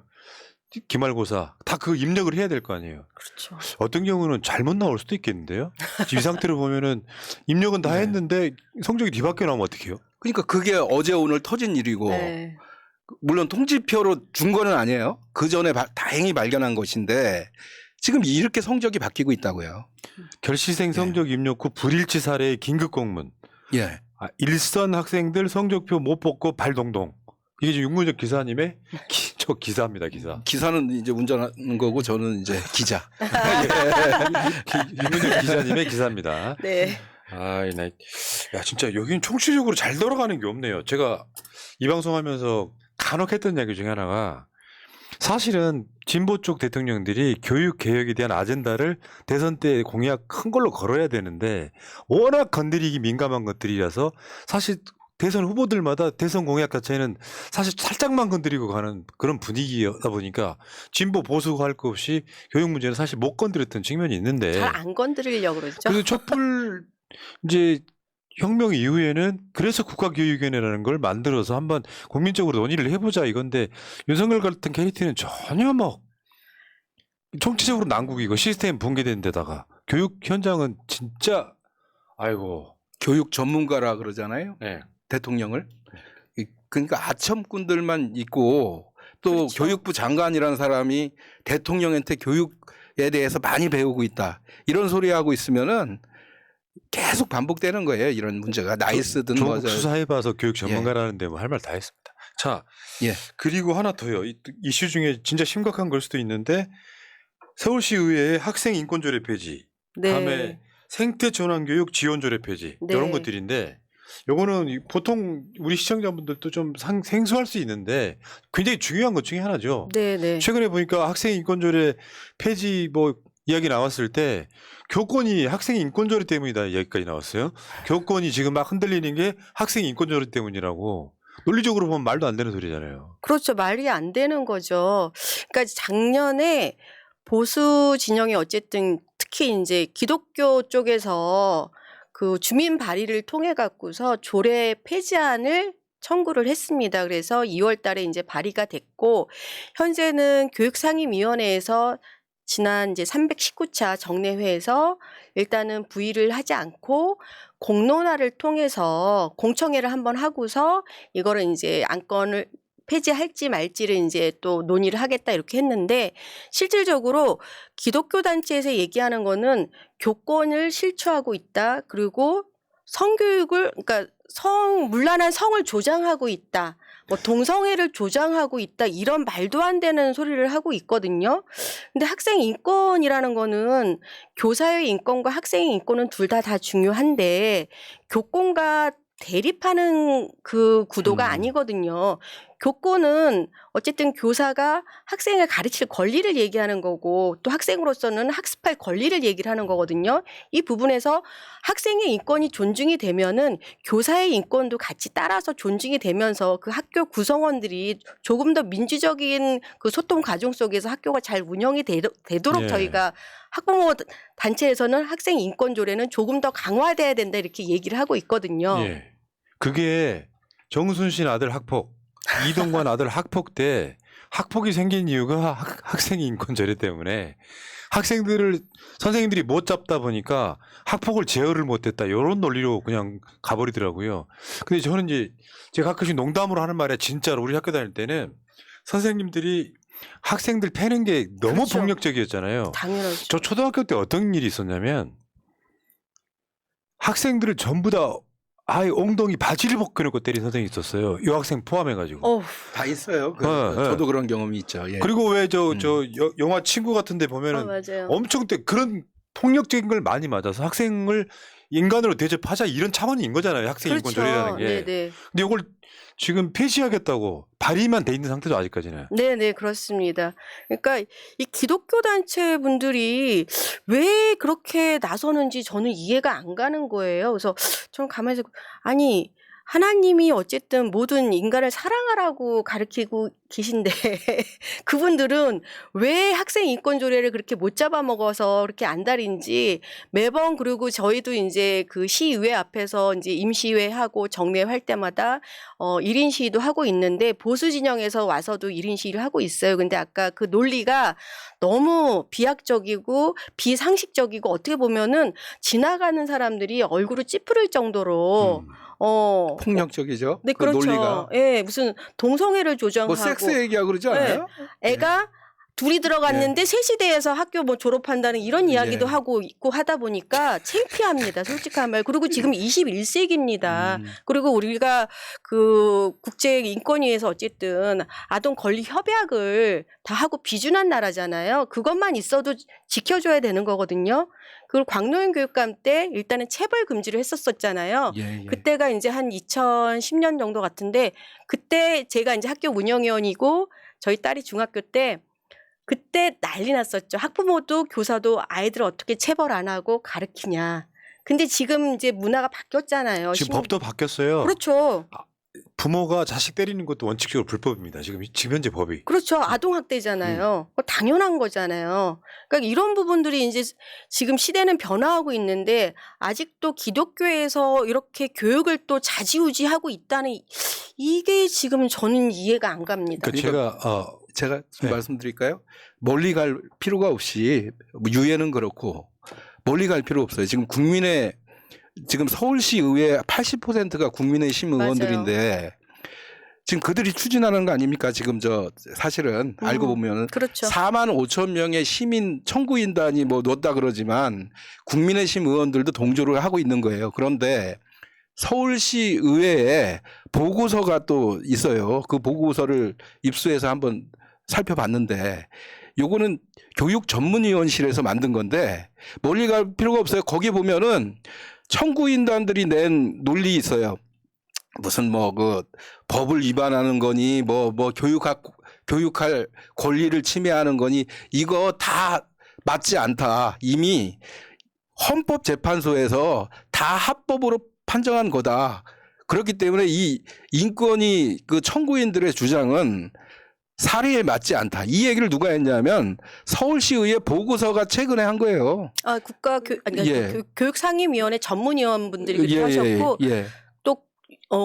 기말고사 다 그 입력을 해야 될 거 아니에요. 그렇죠. 어떤 경우는 잘못 나올 수도 있겠는데요. 지금 이 상태로 보면은 입력은 다 했는데 성적이 뒤바뀌어 나오면 어떡해요? 그러니까 그게 어제 오늘 터진 일이고 네. 물론 통지표로 준 거는 아니에요. 그 전에 다행히 발견한 것인데 지금 이렇게 성적이 바뀌고 있다고요. 결시생 성적 입력 후 불일치 사례의 긴급 공문. 예. 일선 학생들 성적표 못 뽑고 발동동. 이게 지금 윤문정 기사님의 저 기사입니다, 기사. 기사는 이제 운전하는 거고 저는 이제 기자. 윤문정 기자님의 기사입니다. 네. 아이, 야, 진짜 여기는 총체적으로 잘 돌아가는 게 없네요. 제가 이 방송하면서 간혹 했던 이야기 중에 하나가 사실은 진보 쪽 대통령들이 교육 개혁에 대한 아젠다를 대선 때 공약 큰 걸로 걸어야 되는데 워낙 건드리기 민감한 것들이라서 사실 대선 후보들마다 대선 공약 자체는 사실 살짝만 건드리고 가는 그런 분위기다 보니까 진보 보수 할 것 없이 교육 문제는 사실 못 건드렸던 측면이 있는데 잘 안 건드리려고 그러죠. 그래서 촛불 이제 혁명 이후에는 그래서 국가교육위원회라는 걸 만들어서 한번 국민적으로 논의를 해보자 이건데 윤석열 같은 캐릭터는 전혀 뭐 총체적으로 난국이고 시스템 붕괴된 데다가 교육 현장은 진짜 아이고 교육 전문가라 그러잖아요. 네. 대통령을. 그러니까 아첨꾼들만 있고 또 그렇죠. 교육부 장관이라는 사람이 대통령한테 교육에 대해서 많이 배우고 있다. 이런 소리 하고 있으면은 계속 반복되는 거예요. 이런 문제가 나이스든 조국 뭐죠. 수사해봐서 교육 전문가라는데 뭐 할 말 다 했습니다. 자, 예. 그리고 하나 더요. 이슈 중에 진짜 심각한 걸 수도 있는데 서울시 의회의 학생 인권조례 폐지, 네. 다음에 생태 전환교육 지원조례 폐지 네. 이런 것들인데 요거는 보통 우리 시청자분들도 좀 생소할 수 있는데 굉장히 중요한 것 중에 하나죠. 네, 네. 최근에 보니까 학생 인권조례 폐지 뭐 이야기 나왔을 때 교권이 학생 인권조례 때문이다 이야기까지 나왔어요. 교권이 지금 막 흔들리는 게 학생 인권조례 때문이라고 논리적으로 보면 말도 안 되는 소리잖아요. 그렇죠. 말이 안 되는 거죠. 그러니까 작년에 보수 진영이 어쨌든 특히 이제 기독교 쪽에서 그 주민 발의를 통해 갖고서 조례 폐지안을 청구를 했습니다. 그래서 2월 달에 이제 발의가 됐고 현재는 교육상임위원회에서 지난 이제 319차 정례회에서 일단은 부의를 하지 않고 공론화를 통해서 공청회를 한번 하고서 이거를 이제 안건을 폐지할지 말지를 이제 또 논의를 하겠다 이렇게 했는데 실질적으로 기독교 단체에서 얘기하는 거는 교권을 실추하고 있다. 그리고 성교육을 그러니까 문란한 성을 조장하고 있다. 뭐 동성애를 조장하고 있다. 이런 말도 안 되는 소리를 하고 있거든요. 근데 학생 인권이라는 거는 교사의 인권과 학생의 인권은 둘 다 중요한데 교권과 대립하는 그 구도가 아니거든요. 교권은 어쨌든 교사가 학생을 가르칠 권리를 얘기하는 거고 또 학생으로서는 학습할 권리를 얘기를 하는 거거든요. 이 부분에서 학생의 인권이 존중이 되면은 교사의 인권도 같이 따라서 존중이 되면서 그 학교 구성원들이 조금 더 민주적인 그 소통 과정 속에서 학교가 잘 운영이 되도록 예. 저희가 학부모 단체에서는 학생 인권 조례는 조금 더 강화돼야 된다 이렇게 얘기를 하고 있거든요. 예. 그게 정순신 아들 학폭, 이동관 아들 학폭 때 학폭이 생긴 이유가 학생 인권조례 때문에 학생들을 선생님들이 못 잡다 보니까 학폭을 제어를 못했다 이런 논리로 그냥 가버리더라고요. 근데 저는 이제 제가 가끔씩 농담으로 하는 말에 진짜로 우리 학교 다닐 때는 선생님들이 학생들 패는 게 너무 그렇죠. 폭력적이었잖아요. 당연하죠. 저 초등학교 때 어떤 일이 있었냐면 학생들을 전부 다 아예 엉덩이 바지를 벗겨놓고 때린 선생님이 있었어요. 여학생 포함해가지고. 다 있어요. 네. 저도 그런 경험이 있죠. 예. 그리고 왜 저 영화 친구 같은데 보면은 맞아요. 엄청 그런 폭력적인 걸 많이 맞아서 학생을 인간으로 대접하자 이런 차원인 거잖아요. 학생 인권 조례라는 게. 네네. 근데 이걸 지금 폐지하겠다고 발의만 돼 있는 상태죠 아직까지는. 네네, 그렇습니다. 그러니까 이 기독교 단체 분들이 왜 그렇게 나서는지 저는 이해가 안 가는 거예요. 그래서 저는 가만히 아니 하나님이 어쨌든 모든 인간을 사랑하라고 가르치고 계신데 그분들은 왜 학생 인권 조례를 그렇게 못 잡아먹어서 그렇게 안달인지 매번 그리고 저희도 이제 그 시의회 앞에서 이제 임시회 하고 정례 할 때마다 1인 시위도 하고 있는데 보수 진영에서 와서도 1인 시위를 하고 있어요. 근데 아까 그 논리가 너무 비약적이고 비상식적이고 어떻게 보면은 지나가는 사람들이 얼굴을 찌푸릴 정도로 폭력적이죠. 네, 그 그렇죠. 논리가. 예, 무슨 동성애를 조장하고 뭐 섹스 얘기하고 그러지 않아요? 애가 둘이 들어갔는데 세시대에서 학교 뭐 졸업한다는 이런 이야기도 예. 하고 있고 하다 보니까 창피합니다. 솔직한 말. 그리고 지금 21세기입니다. 그리고 우리가 그 국제인권위에서 어쨌든 아동 권리 협약을 다 하고 비준한 나라잖아요. 그것만 있어도 지켜줘야 되는 거거든요. 그리고 광노현 교육감 때 일단은 체벌 금지를 했었잖아요. 예, 예. 그때가 이제 한 2010년 정도 같은데 그때 제가 이제 학교 운영위원이고 저희 딸이 중학교 때 그때 난리 났었죠. 학부모도 교사도 아이들 어떻게 체벌 안 하고 가르치냐. 근데 지금 이제 문화가 바뀌었잖아요. 지금 법도 바뀌었어요. 그렇죠. 부모가 자식 때리는 것도 원칙적으로 불법입니다. 지금 현재 법이. 그렇죠. 아동학대잖아요. 그거 당연한 거잖아요. 그러니까 이런 부분들이 이제 지금 시대는 변화하고 있는데 아직도 기독교에서 이렇게 교육을 또 좌지우지하고 있다는 이게 지금 저는 이해가 안 갑니다. 그러니까 제가 좀 네. 말씀드릴까요? 멀리 갈 필요가 없이 뭐 유예는 그렇고 멀리 갈 필요 없어요. 지금 서울시 의회 80%가 국민의힘 의원들인데 지금 그들이 추진하는 거 아닙니까? 지금 사실은 알고 보면 그렇죠. 4만 5천 명의 시민 청구인단이 뭐 넣었다 그러지만 국민의힘 의원들도 동조를 하고 있는 거예요. 그런데 서울시 의회에 보고서가 또 있어요. 그 보고서를 입수해서 한번 살펴봤는데 요거는 교육전문위원실에서 만든 건데 멀리 갈 필요가 없어요. 거기 보면은 청구인단들이 낸 논리 있어요. 무슨 뭐 그 법을 위반하는 거니 뭐 교육할 권리를 침해하는 거니 이거 다 맞지 않다. 이미 헌법재판소에서 다 합법으로 판정한 거다. 그렇기 때문에 이 인권위 그 청구인들의 주장은 사리에 맞지 않다. 이 얘기를 누가 했냐면 서울시의회 보고서가 최근에 한 거예요. 교육상임위원회 전문위원분들이 그렇게 하셨고 예. 또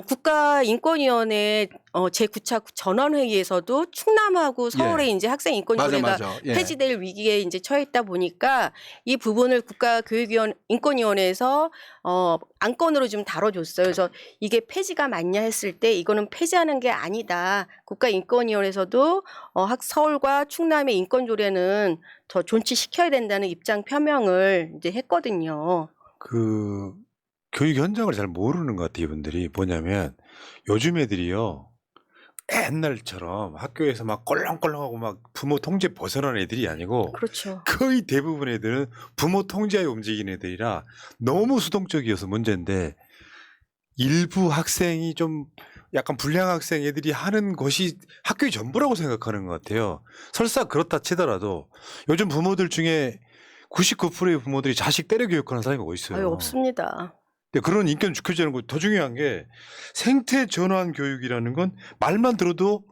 국가인권위원회 제9차 전원회의에서도 충남하고 서울의 이제 학생인권위원회가 맞아. 예. 폐지될 위기에 이제 처했다 보니까 이 부분을 국가교육인권위원회에서 안건으로 좀 다뤄줬어요. 그래서 이게 폐지가 맞냐 했을 때 이거는 폐지하는 게 아니다. 국가인권위원회에서도 서울과 충남의 인권조례는 더 존치시켜야 된다는 입장 표명을 이제 했거든요. 그 교육 현장을 잘 모르는 것 같아요. 이분들이 뭐냐면 요즘 애들이요. 옛날처럼 학교에서 막 껄렁껄렁하고 막 부모 통제 벗어난 애들이 아니고 그렇죠. 거의 대부분 애들은 부모 통제하에 움직이는 애들이라 너무 수동적이어서 문제인데 일부 학생이 좀 약간 불량 학생 애들이 하는 것이 학교의 전부라고 생각하는 것 같아요. 설사 그렇다 치더라도 요즘 부모들 중에 99%의 부모들이 자식 때려 교육하는 사람이 어디 있어요? 아유, 없습니다. 그런 인권 지켜지는 거 더 중요한 게 생태 전환 교육이라는 건 말만 들어도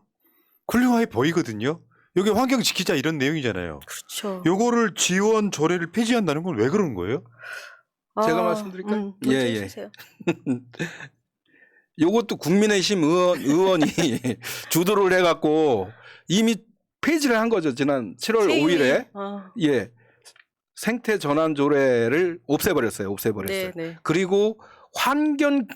훌륭하게 보이거든요. 여기 환경 지키자 이런 내용이잖아요. 그렇죠. 요거를 지원 조례를 폐지한다는 건 왜 그런 거예요? 제가 말씀드릴까요? 예. 주세요. 요것도 국민의힘 의원이 주도를 해갖고 이미 폐지를 한 거죠. 지난 7월 5일에. 예. 생태 전환 조례를 없애버렸어요. 네. 그리고 환경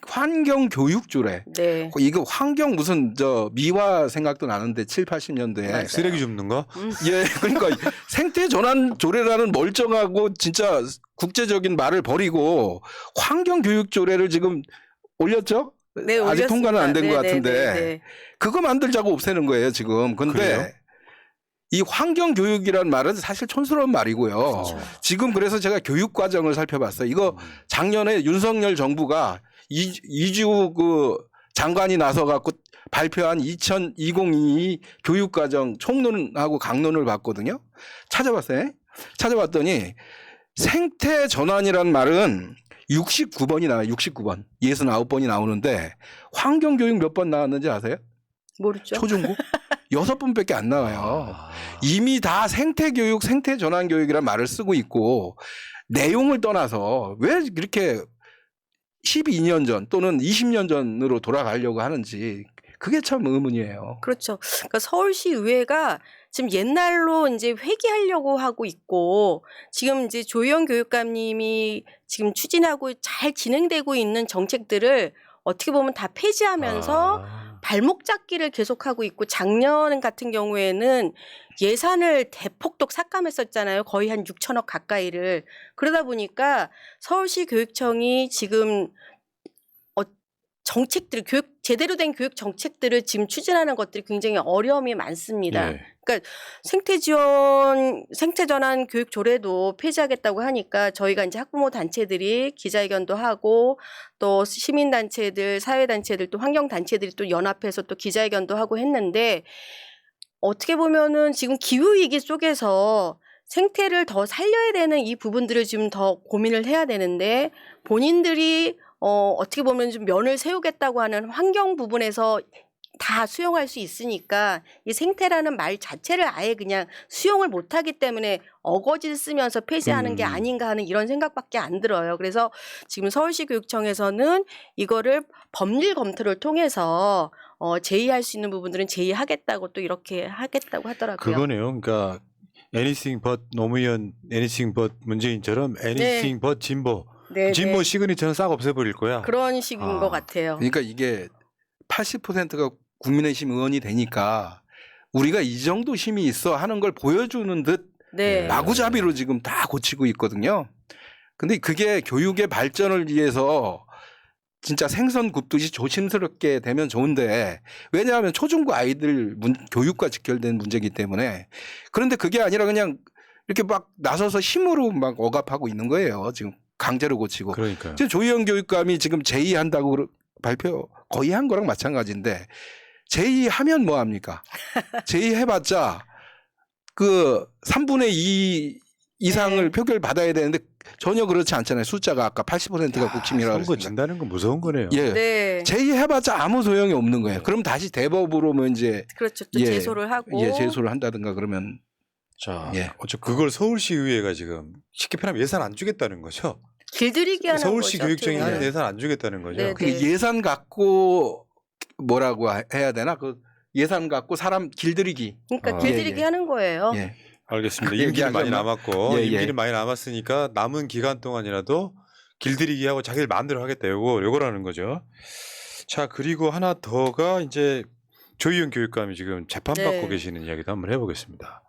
교육 조례. 네. 이거 환경 무슨 미화 생각도 나는데 7, 80년대에 맞아요. 쓰레기 줍는 거? 예, 그러니까 생태 전환 조례라는 멀쩡하고 진짜 국제적인 말을 버리고 환경 교육 조례를 지금 올렸죠? 네, 아직 올렸습니다. 통과는 안 된 것 네, 같은데 네. 그거 만들자고 없애는 거예요 지금. 근데 그래요? 이 환경 교육이란 말은 사실 촌스러운 말이고요. 그렇죠. 지금 그래서 제가 교육 과정을 살펴봤어요. 이거 작년에 윤석열 정부가 이주 그 장관이 나서 갖고 발표한 2022 교육과정 총론하고 강론을 봤거든요. 찾아봤더니 생태 전환이란 말은 69번이 나와요. 69번. 69번이 나오는데 환경 교육 몇 번 나왔는지 아세요? 모르죠. 초중고? 6번밖에 안 나와요. 이미 다 생태 교육, 생태 전환 교육이란 말을 쓰고 있고 내용을 떠나서 왜 이렇게 12년 전 또는 20년 전으로 돌아가려고 하는지 그게 참 의문이에요. 그렇죠. 그러니까 서울시 의회가 지금 옛날로 이제 회귀하려고 하고 있고 지금 이제 조희영 교육감님이 지금 추진하고 잘 진행되고 있는 정책들을 어떻게 보면 다 폐지하면서 발목 잡기를 계속하고 있고 작년 같은 경우에는 예산을 대폭 삭감했었잖아요. 거의 한 6천억 가까이를. 그러다 보니까 서울시 교육청이 지금 정책들, 제대로 된 교육 정책들을 지금 추진하는 것들이 굉장히 어려움이 많습니다. 예. 그러니까 생태 전환 교육 조례도 폐지하겠다고 하니까 저희가 이제 학부모 단체들이 기자회견도 하고 또 시민 단체들, 사회 단체들 또 환경 단체들이 또 연합해서 또 기자회견도 하고 했는데 어떻게 보면은 지금 기후 위기 속에서 생태를 더 살려야 되는 이 부분들을 지금 더 고민을 해야 되는데 본인들이 어떻게 보면 좀 면을 세우겠다고 하는 환경 부분에서 다 수용할 수 있으니까 이 생태라는 말 자체를 아예 그냥 수용을 못하기 때문에 어거지를 쓰면서 폐지하는 게 아닌가 하는 이런 생각밖에 안 들어요. 그래서 지금 서울시 교육청에서는 이거를 법률 검토를 통해서 제의할 수 있는 부분들은 제의하겠다고 또 이렇게 하겠다고 하더라고요. 그거네요. 그러니까 anything but 노무현, anything but 문재인처럼 anything but 진보. 네, 진보 네. 시그니처는 싹 없애버릴 거야. 그런 식인 것 같아요. 그러니까 이게 80%가 국민의힘 의원이 되니까 우리가 이 정도 힘이 있어 하는 걸 보여주는 듯 네. 마구잡이로 지금 다 고치고 있거든요. 근데 그게 교육의 발전을 위해서 진짜 생선 굽듯이 조심스럽게 되면 좋은데 왜냐하면 초중고 아이들 교육과 직결된 문제이기 때문에 그런데 그게 아니라 그냥 이렇게 막 나서서 힘으로 막 억압하고 있는 거예요. 지금 강제로 고치고. 그러니까요. 지금 조희연 교육감이 지금 제의한다고 발표 거의 한 거랑 마찬가지인데 제의하면 뭐 합니까? 제의해봤자 그 3분의 2 이상을 네. 표결 받아야 되는데 전혀 그렇지 않잖아요. 숫자가 아까 80%가 국힘이라고 선거 했으니까. 진다는 건 무서운 거네요. 예. 네. 제의해봤자 아무 소용이 없는 거예요. 그럼 다시 대법으로 뭐 이제 그렇죠. 또 제소를 하고. 예, 제소를 한다든가 그러면 자, 예. 그걸 서울시의회가 지금 쉽게 표현하면 예산 안 주겠다는 거죠. 길들이기 하는 서울시 거죠. 교육청이 어떻게 하는 보면. 예산 안 주겠다는 거죠. 네, 그 예산 갖고 뭐라고 해야 되나? 그 예산 갖고 사람 길들이기. 그러니까 아. 길들이기 예, 예. 하는 거예요. 예. 알겠습니다. 그 임기는 많이 얘기하자면- 남았고 예, 예. 임기는 많이 남았으니까 남은 기간 동안이라도 길들이기하고 자기들 마음대로 하겠다. 요거라는 거죠. 자, 그리고 하나 더가 이제 조희연 교육감이 지금 재판받고 네. 계시는 이야기도 한번 해보겠습니다.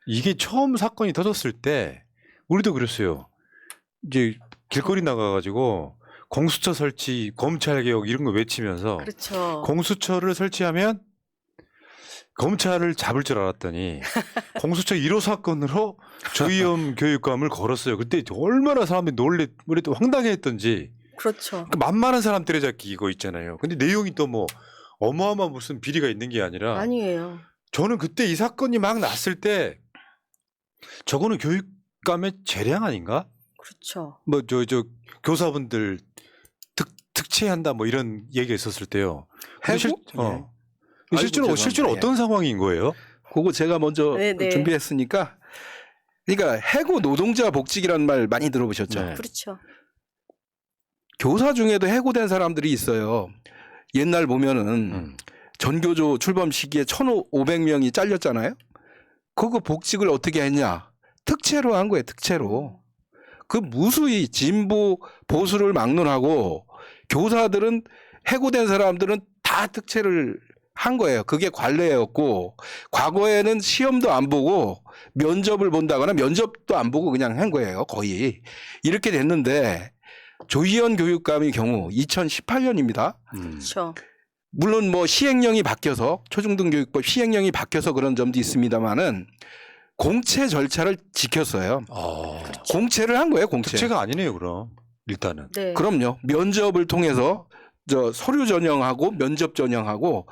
이게 처음 사건이 터졌을 때 우리도 그랬어요. 이제 길거리 나가가지고 공수처 설치, 검찰 개혁 이런 거 외치면서 그렇죠. 공수처를 설치하면 검찰을 잡을 줄 알았더니 공수처 1호 사건으로 조희연 교육감을 걸었어요. 그때 얼마나 사람들이 놀래 황당해했던지. 그렇죠. 그 만만한 사람 때려잡기 이거 있잖아요. 근데 내용이 또 뭐 어마어마한 무슨 비리가 있는 게 아니라 아니에요. 저는 그때 이 사건이 막 났을 때 저거는 교육감의 재량 아닌가? 그렇죠. 뭐 저 교사분들 특채한다 뭐 이런 얘기가 있었을 때요. 근데 해고? 아이고, 실제로 죄송합니다. 어떤 상황인 거예요? 그거 제가 먼저 네네. 준비했으니까. 그러니까 해고 노동자 복직이라는 말 많이 들어보셨죠? 네. 그렇죠. 교사 중에도 해고된 사람들이 있어요. 옛날 보면은 전교조 출범 시기에 1,500명이 잘렸잖아요. 그거 복직을 어떻게 했냐? 특채로 한 거예요. 특채로. 그 무수히 진보 보수를 막론하고 교사들은 해고된 사람들은 다 특채를 한 거예요. 그게 관례였고 과거에는 시험도 안 보고 면접을 본다거나 면접도 안 보고 그냥 한 거예요. 거의. 이렇게 됐는데 조희연 교육감의 경우 2018년입니다. 그렇죠. 물론 뭐 시행령이 바뀌어서 초중등교육법 시행령이 바뀌어서 그런 점도 있습니다만은 공채 절차를 지켰어요. 공채를 한 거예요. 공채. 특채가 아니네요, 그럼 일단은. 네. 그럼요. 면접을 통해서 저 서류 전형하고 면접 전형하고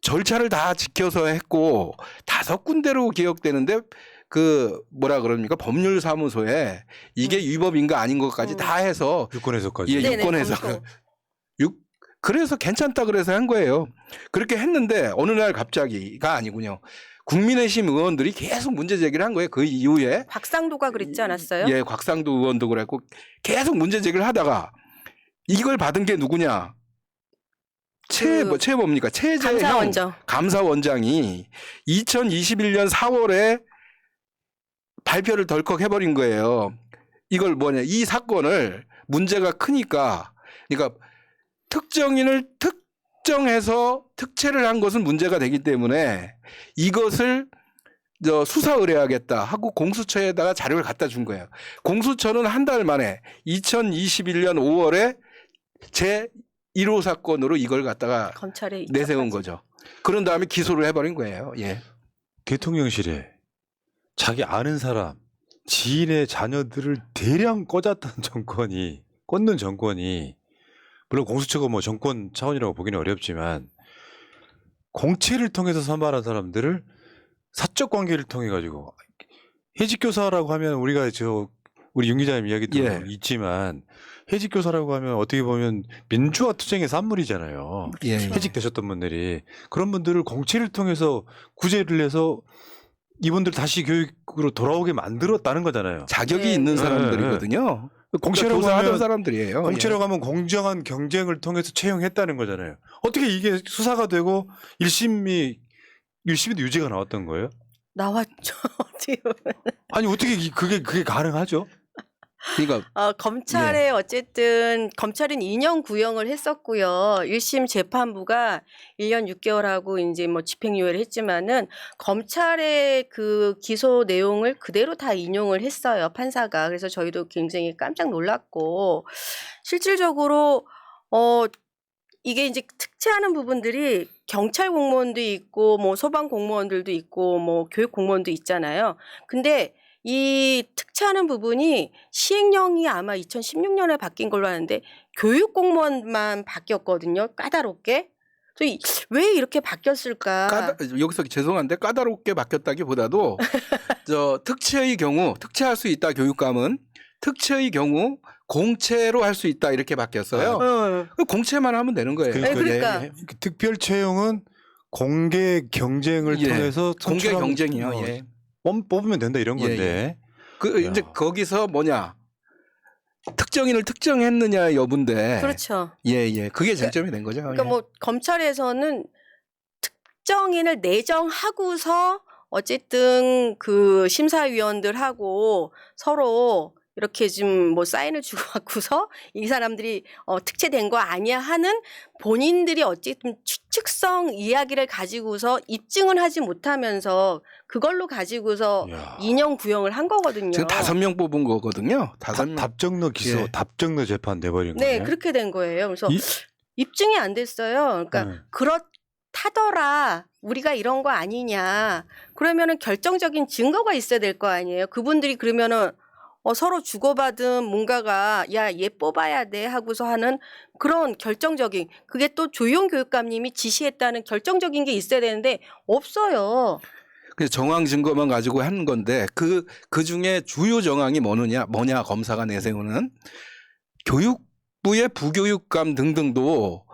절차를 다 지켜서 했고 5군데로 기억되는데 그 뭐라 그럽니까? 법률사무소에 이게 위법인가 아닌 것까지 다 해서 유권해서까지. 예, 네네, 유권해서 검토. 그래서 괜찮다 그래서 한 거예요. 그렇게 했는데 어느 날 갑자기가 아니군요. 국민의힘 의원들이 계속 문제 제기를 한 거예요. 그 이후에 곽상도가 그랬지 않았어요? 예, 곽상도 의원도 그랬고 계속 문제 제기를 하다가 이걸 받은 게 누구냐? 뭡니까? 최재형 감사원장. 감사원장이 2021년 4월에 발표를 덜컥 해버린 거예요. 이걸 뭐냐? 이 사건을 문제가 크니까, 그러니까 특정인을 특정해서 특채를 한 것은 문제가 되기 때문에 이것을 수사 의뢰하겠다 하고 공수처에다가 자료를 갖다 준 거예요. 공수처는 한 달 만에 2021년 5월에 제 1호 사건으로 이걸 갖다가 검찰에 내세운 입건하지. 거죠. 그런 다음에 기소를 해버린 거예요. 예. 대통령실에 자기 아는 사람, 지인의 자녀들을 대량 꽂았던 꽂는 정권이, 물론 공수처가 뭐 정권 차원이라고 보기는 어렵지만, 공채를 통해서 선발한 사람들을 사적 관계를 통해 가지고, 해직교사라고 하면 우리가 우리 윤 기자님 이야기도 예. 있지만, 해직교사라고 하면 어떻게 보면 민주화 투쟁의 산물이잖아요. 예. 해직되셨던 분들이 그런 분들을 공채를 통해서 구제를 해서 이분들 다시 교육으로 돌아오게 만들었다는 거잖아요. 자격이 네. 있는 네, 사람들이거든요. 공채라고 교사하던 하면 사람들이에요. 공채라고 하면 공정한 경쟁을 통해서 채용했다는 거잖아요. 어떻게 이게 수사가 되고 1심이 유죄가 나왔던 거예요? 나왔죠. 어떻게 보면. 아니 어떻게 그게 가능하죠? 그러니까 검찰에 어쨌든 검찰은 2년 구형을 했었고요. 1심 재판부가 1년 6개월하고 이제 뭐 집행유예를 했지만은 검찰의 그 기소 내용을 그대로 다 인용을 했어요. 판사가. 그래서 저희도 굉장히 깜짝 놀랐고 실질적으로 이게 이제 특채하는 부분들이 경찰 공무원도 있고 뭐 소방 공무원들도 있고 뭐 교육 공무원도 있잖아요. 근데 이 특채하는 부분이 시행령이 아마 2016년에 바뀐 걸로 아는데 교육 공무원만 바뀌었거든요. 까다롭게. 그래서 왜 이렇게 바뀌었을까? 여기서 죄송한데 까다롭게 바뀌었다기보다도 특채의 경우 특채할 수 있다 교육감은 특채의 경우 공채로 할 수 있다 이렇게 바뀌었어요. 공채만 하면 되는 거예요. 그러니까. 예. 특별 채용은 공개 경쟁을 예. 통해서 공개 선출하면- 경쟁이요. 예. 뽑으면 된다 이런 예, 건데. 이제 거기서 특정인을 특정했느냐 여부인데. 그렇죠. 예. 그게 쟁점이 된 거죠. 그러니까 예. 뭐 검찰에서는 특정인을 내정하고서 어쨌든 그 심사위원들하고 서로 이렇게 좀 뭐 사인을 주고받고서 이 사람들이 특채된 거 아니야 하는 본인들이 어쨌든 추측성 이야기를 가지고서 입증을 하지 못하면서 그걸로 가지고서 이야. 2년 구형을 한 거거든요. 지금 5명 뽑은 거거든요. 5명. 답정너 기소, 예. 답정너 재판 돼버린 네, 거예요. 그렇게 된 거예요. 그래서 이- 입증이 안 됐어요. 그러니까 네. 그렇다더라. 우리가 이런 거 아니냐. 그러면은 결정적인 증거가 있어야 될 거 아니에요. 그분들이 그러면은 서로 주고받은 뭔가가 야, 얘 뽑아야 돼 하고서 하는 그런 결정적인 그게 또 조용 교육감님이 지시했다는 결정적인 게 있어야 되는데 없어요. 그래서 정황 증거만 가지고 한 건데 그 중에 주요 정황이 뭐냐 검사가 내세우는 교육부의 부교육감 등등도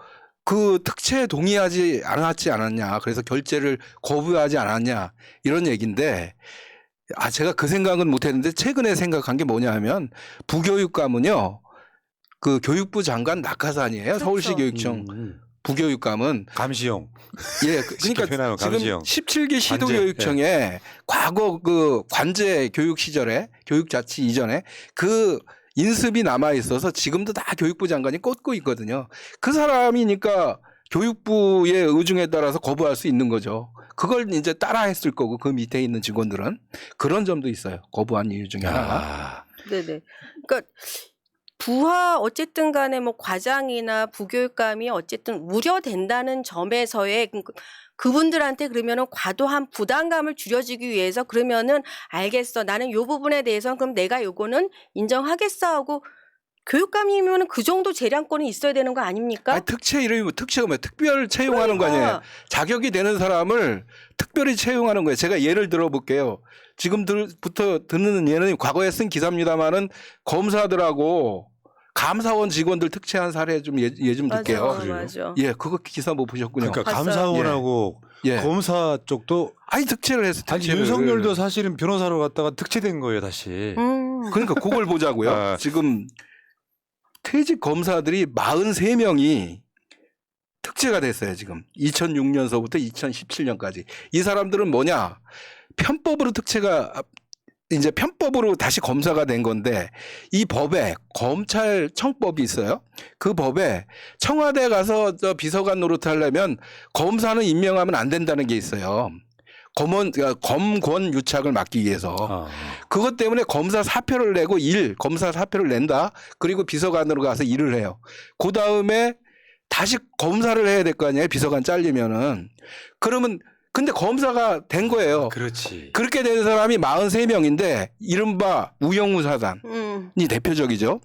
그 특채에 동의하지 않았냐. 그래서 결재를 거부하지 않았냐. 이런 얘기인데 제가 그 생각은 못했는데 최근에 생각한 게 뭐냐 하면 부교육감은요. 그 교육부 장관 낙하산이에요. 그렇죠. 서울시 교육청 부교육감은. 감시용. 예, 쉽게 그러니까 표현하면 지금 감시형. 17기 관제, 시도교육청에 과거 그 관제 교육 시절에 교육자치 이전에 그 인습이 남아 있어서 지금도 다 교육부 장관이 꽂고 있거든요. 그 사람이니까 교육부의 의중에 따라서 거부할 수 있는 거죠. 그걸 이제 따라 했을 거고 그 밑에 있는 직원들은 그런 점도 있어요. 거부한 이유 중에 하나가. 야. 네네. 그러니까 부하 어쨌든 간에 뭐 과장이나 부교육감이 어쨌든 우려된다는 점에서의 그분들한테 그러면은 과도한 부담감을 줄여주기 위해서 그러면은 알겠어. 나는 요 부분에 대해서는 그럼 내가 요거는 인정하겠어 하고 교육감이면은 그 정도 재량권이 있어야 되는 거 아닙니까? 아니, 특채 이름이 뭐 특채가 뭐야? 특별 채용하는 거 아니에요? 그러니까. 자격이 되는 사람을 특별히 채용하는 거예요. 제가 예를 들어볼게요. 지금부터 듣는 예는 과거에 쓴 기사입니다만은 검사들하고 감사원 직원들 특채한 사례 좀 예 좀 들게요. 맞아, 맞아. 예, 그거 기사 못 보셨군요. 그러니까 봤어요. 감사원하고 예. 검사 쪽도 아니 특채를 해서 아니 특채를. 윤석열도 사실은 변호사로 갔다가 특채된 거예요 다시. 그러니까 그걸 보자고요. 아. 지금 퇴직 검사들이 43명이 특채가 됐어요. 지금 2006년서부터 2017년까지. 이 사람들은 뭐냐? 편법으로 특채가 이제 편법으로 다시 검사가 된 건데 이 법에 검찰청법이 있어요. 그 법에 청와대 가서 저 비서관 노릇 하려면 검사는 임명하면 안 된다는 게 있어요. 검권 유착을 막기 위해서. 그것 때문에 검사 사표를 내고 검사 사표를 낸다. 그리고 비서관으로 가서 일을 해요. 그 다음에 다시 검사를 해야 될 거 아니에요. 비서관 잘리면은. 그러면 근데 검사가 된 거예요. 그렇지. 그렇게 된 사람이 43명인데 이른바 우영우 사단이 대표적이죠.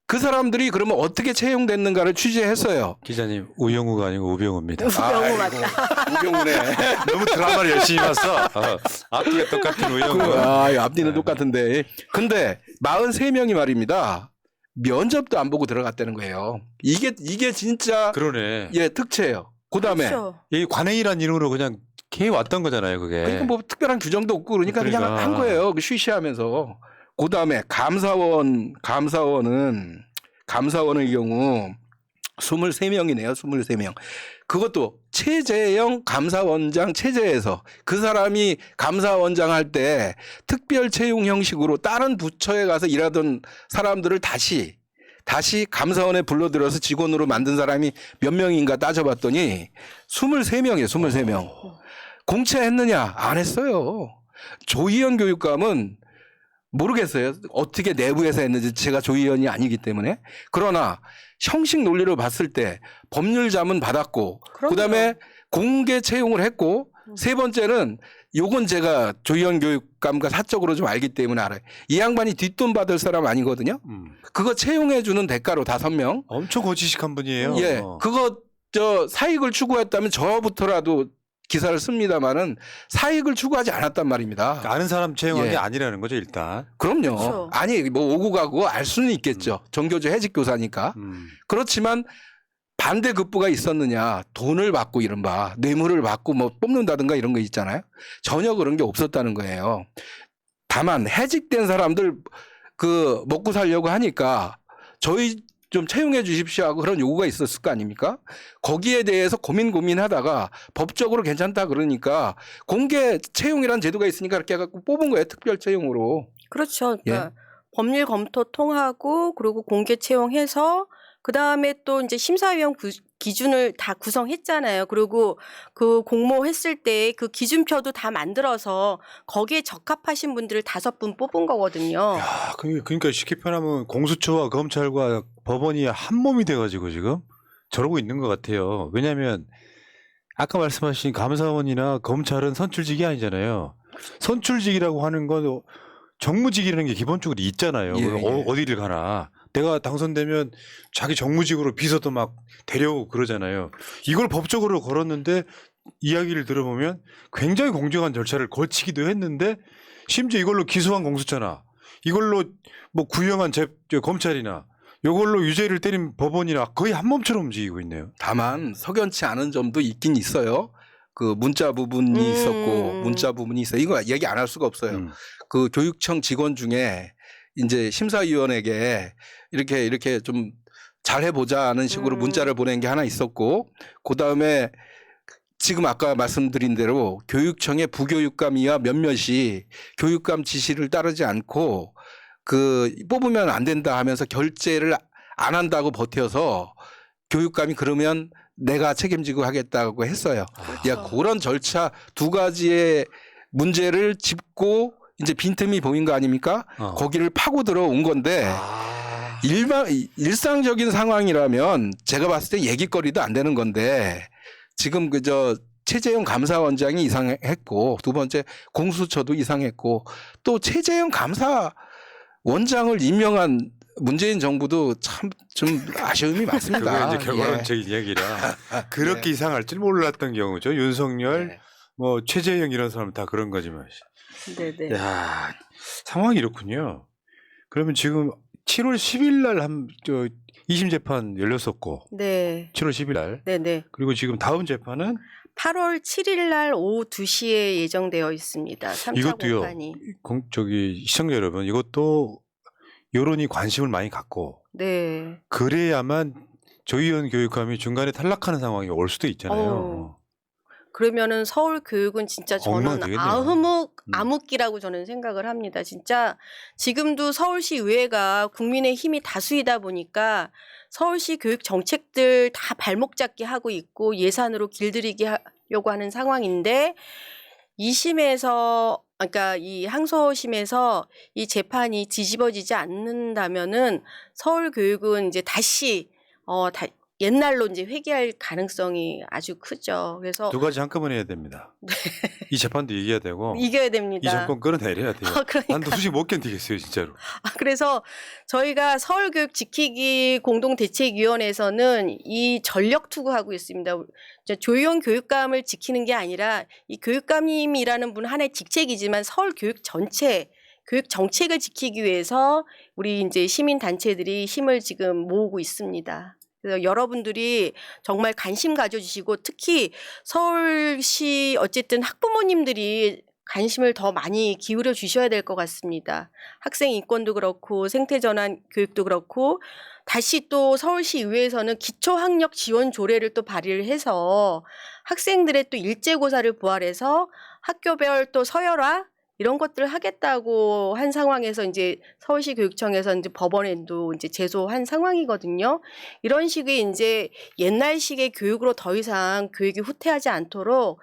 그 사람들이 그러면 어떻게 채용됐는가를 취재했어요. 기자님 우영우가 아니고 우병우입니다. 우병우 맞다. 우병우네. 너무 드라마를 열심히 봤어. 앞뒤가 똑같은 우영우. 앞뒤는 똑같은데. 근데 43명이 말입니다. 면접도 안 보고 들어갔다는 거예요. 이게 진짜 그러네. 예, 특채예요. 그다음에 그렇죠. 이 관행이란 이름으로 그냥 해 왔던 거잖아요, 그게. 그러니까 뭐 특별한 규정도 없고 그러니까 그냥 그러니까. 한 거예요. 쉬쉬하면서. 그다음에 감사원의 경우 23명이네요. 23명. 그것도 최재형 감사원장 체제에서 그 사람이 감사원장 할 때 특별 채용 형식으로 다른 부처에 가서 일하던 사람들을 다시 감사원에 불러들여서 직원으로 만든 사람이 몇 명인가 따져봤더니 23명이에요. 23명. 공채했느냐? 안 했어요. 조희연 교육감은 모르겠어요. 어떻게 내부에서 했는지 제가 조희연이 아니기 때문에. 그러나 형식 논리로 봤을 때 법률 자문 받았고 그럼요. 그다음에 공개 채용을 했고 세 번째는 요건 제가 조희연 교육감과 사적으로 좀 알기 때문에 알아요. 이 양반이 뒷돈 받을 사람 아니거든요. 그거 채용해 주는 대가로 5명. 엄청 고지식한 분이에요. 예. 그거 사익을 추구했다면 저부터라도 기사를 씁니다만은 사익을 추구하지 않았단 말입니다. 그러니까 아는 사람 채용한 예. 게 아니라는 거죠, 일단. 그럼요. 그렇죠. 아니 뭐 오고 가고 알 수는 있겠죠. 정교조 해직 교사니까. 그렇지만 반대급부가 있었느냐. 돈을 받고 이른바 뇌물을 받고 뭐 뽑는다든가 이런 거 있잖아요. 전혀 그런 게 없었다는 거예요. 다만 해직된 사람들 그 먹고 살려고 하니까 저희 좀 채용해 주십시오 하고 그런 요구가 있었을 거 아닙니까? 거기에 대해서 고민하다가 법적으로 괜찮다 그러니까 공개 채용이라는 제도가 있으니까 그렇게 해갖고 뽑은 거예요. 특별 채용으로. 그렇죠. 예. 그러니까 법률 검토 통하고 그리고 공개 채용해서 그 다음에 또 이제 심사위원 기준을 다 구성했잖아요. 그리고 그 공모했을 때 그 기준표도 다 만들어서 거기에 적합하신 분들을 5분 뽑은 거거든요. 야, 그러니까 쉽게 표현하면 공수처와 검찰과 법원이 한 몸이 돼가지고 지금 저러고 있는 것 같아요. 왜냐하면 아까 말씀하신 감사원이나 검찰은 선출직이 아니잖아요. 선출직이라고 하는 건 정무직이라는 게 기본적으로 있잖아요. 예, 예. 어디를 가나. 내가 당선되면 자기 정무직으로 비서도 막 데려오고 그러잖아요. 이걸 법적으로 걸었는데 이야기를 들어보면 굉장히 공정한 절차를 거치기도 했는데 심지어 이걸로 기소한 공수처나 이걸로 뭐 구형한 검찰이나 이걸로 유죄를 때린 법원이나 거의 한 몸처럼 움직이고 있네요. 다만 석연치 않은 점도 있긴 있어요. 그 문자 부분이 있었고 문자 부분이 있어요. 이거 얘기 안 할 수가 없어요. 그 교육청 직원 중에 이제 심사위원에게 이렇게 좀 잘해보자는 식으로 문자를 보낸 게 하나 있었고, 그 다음에 지금 아까 말씀드린 대로 교육청의 부교육감 이하 몇몇이 교육감 지시를 따르지 않고 그 뽑으면 안 된다 하면서 결재를 안 한다고 버텨서 교육감이 그러면 내가 책임지고 하겠다고 했어요. 야, 그런 절차 2가지의 문제를 짚고 이제 빈틈이 보인 거 아닙니까? 거기를 파고 들어온 건데 일상적인 상황이라면 제가 봤을 때 얘기거리도 안 되는 건데 지금 최재형 감사원장이 이상했고 2번째 공수처도 이상했고 또 최재형 감사원장을 임명한 문재인 정부도 참 좀 아쉬움이 많습니다. 그게 이제 결과론적인 이야기라 그렇게 예. 이상할 줄 몰랐던 경우죠. 윤석열, 네. 뭐 최재형 이런 사람 다 그런 거지만. 네네. 야, 상황이 이렇군요. 그러면 지금 7월 10일 날 2심 재판 열렸었고, 네. 7월 10일 날. 네네. 그리고 지금 다음 재판은 8월 7일 날 오후 2시에 예정되어 있습니다. 3차 이것도요. 공판이. 시청자 여러분, 이것도 여론이 관심을 많이 갖고 네. 그래야만 조희연 교육감이 중간에 탈락하는 상황이 올 수도 있잖아요. 그러면은 서울 교육은 진짜 저는 엉망되겠네요. 암흑기라고 저는 생각을 합니다. 진짜 지금도 서울시 의회가 국민의 힘이 다수이다 보니까 서울시 교육 정책들 다 발목 잡기 하고 있고 예산으로 길들이기 하려고 하는 상황인데 2심에서 그러니까 이 항소심에서 이 재판이 뒤집어지지 않는다면은 서울 교육은 이제 다시 옛날로 이제 회귀할 가능성이 아주 크죠. 그래서 두 가지 한꺼번에 해야 됩니다. 이 재판도 이겨야 되고 이겨야 이 됩니다. 정권 끌어내려야 돼요. 그러니까. 난 도저히 못 견디겠어요, 진짜로. 그래서 저희가 서울교육 지키기 공동대책위원회에서는 이 전력 투구하고 있습니다. 조희영 교육감을 지키는 게 아니라 이 교육감님이라는 분 하나의 직책이지만 서울 교육 전체 교육 정책을 지키기 위해서 우리 이제 시민 단체들이 힘을 지금 모으고 있습니다. 그래서 여러분들이 정말 관심 가져주시고 특히 서울시 어쨌든 학부모님들이 관심을 더 많이 기울여 주셔야 될 것 같습니다. 학생 인권도 그렇고 생태전환 교육도 그렇고 다시 또 서울시 의회에서는 기초학력 지원 조례를 또 발의를 해서 학생들의 또 일제고사를 부활해서 학교별 또 서열화 이런 것들을 하겠다고 한 상황에서 이제 서울시 교육청에서 이제 법원에도 이제 제소한 상황이거든요. 이런 식의 이제 옛날식의 교육으로 더 이상 교육이 후퇴하지 않도록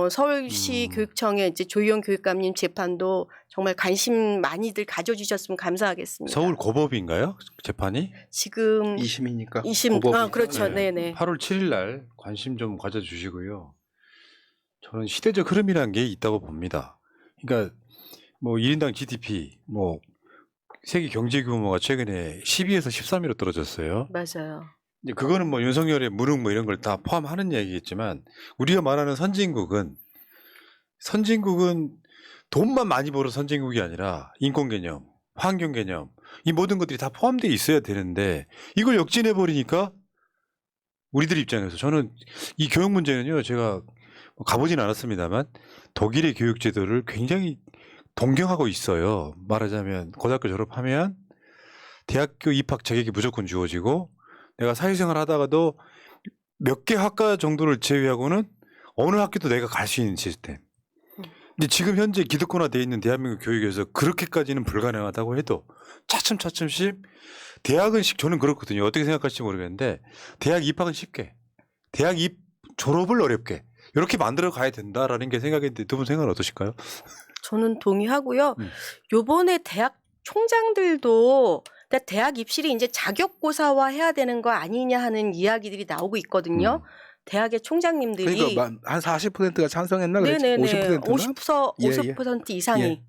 서울시 교육청의 이제 조희영 교육감님 재판도 정말 관심 많이들 가져주셨으면 감사하겠습니다. 서울 고법인가요? 재판이? 지금 2심이니까. 2심, 그렇죠. 네네. 8월 7일 날 관심 좀 가져주시고요. 저는 시대적 흐름이라는 게 있다고 봅니다. 그러니까 뭐 1인당 GDP, 뭐 세계 경제 규모가 최근에 12에서 13위로 떨어졌어요. 맞아요. 이제 그거는 뭐 윤석열의 무능 뭐 이런 걸 다 포함하는 얘기겠지만 우리가 말하는 선진국은 돈만 많이 벌어 선진국이 아니라 인권 개념, 환경 개념 이 모든 것들이 다 포함되어 있어야 되는데 이걸 역진해 버리니까 우리들 입장에서 저는 이 교육 문제는요 제가 가보진 않았습니다만 독일의 교육 제도를 굉장히 동경하고 있어요. 말하자면 고등학교 졸업하면 대학교 입학 자격이 무조건 주어지고 내가 사회생활 하다가도 몇 개 학과 정도를 제외하고는 어느 학교도 내가 갈 수 있는 시스템. 근데 지금 현재 기득권화되어 있는 대한민국 교육에서 그렇게까지는 불가능하다고 해도 차츰씩 대학은 저는 그렇거든요. 어떻게 생각할지 모르겠는데 대학 입학은 쉽게 대학 졸업을 어렵게 이렇게 만들어 가야 된다라는 게 생각인데 두 분 생각은 어떠실까요? 저는 동의하고요. 요번에 대학 총장들도 그러니까 대학 입시를 이제 자격고사화 해야 되는 거 아니냐 하는 이야기들이 나오고 있거든요. 대학의 총장님들이 그러니까 한 40%가 찬성했나 그랬지? 50%나? 50% 이상이.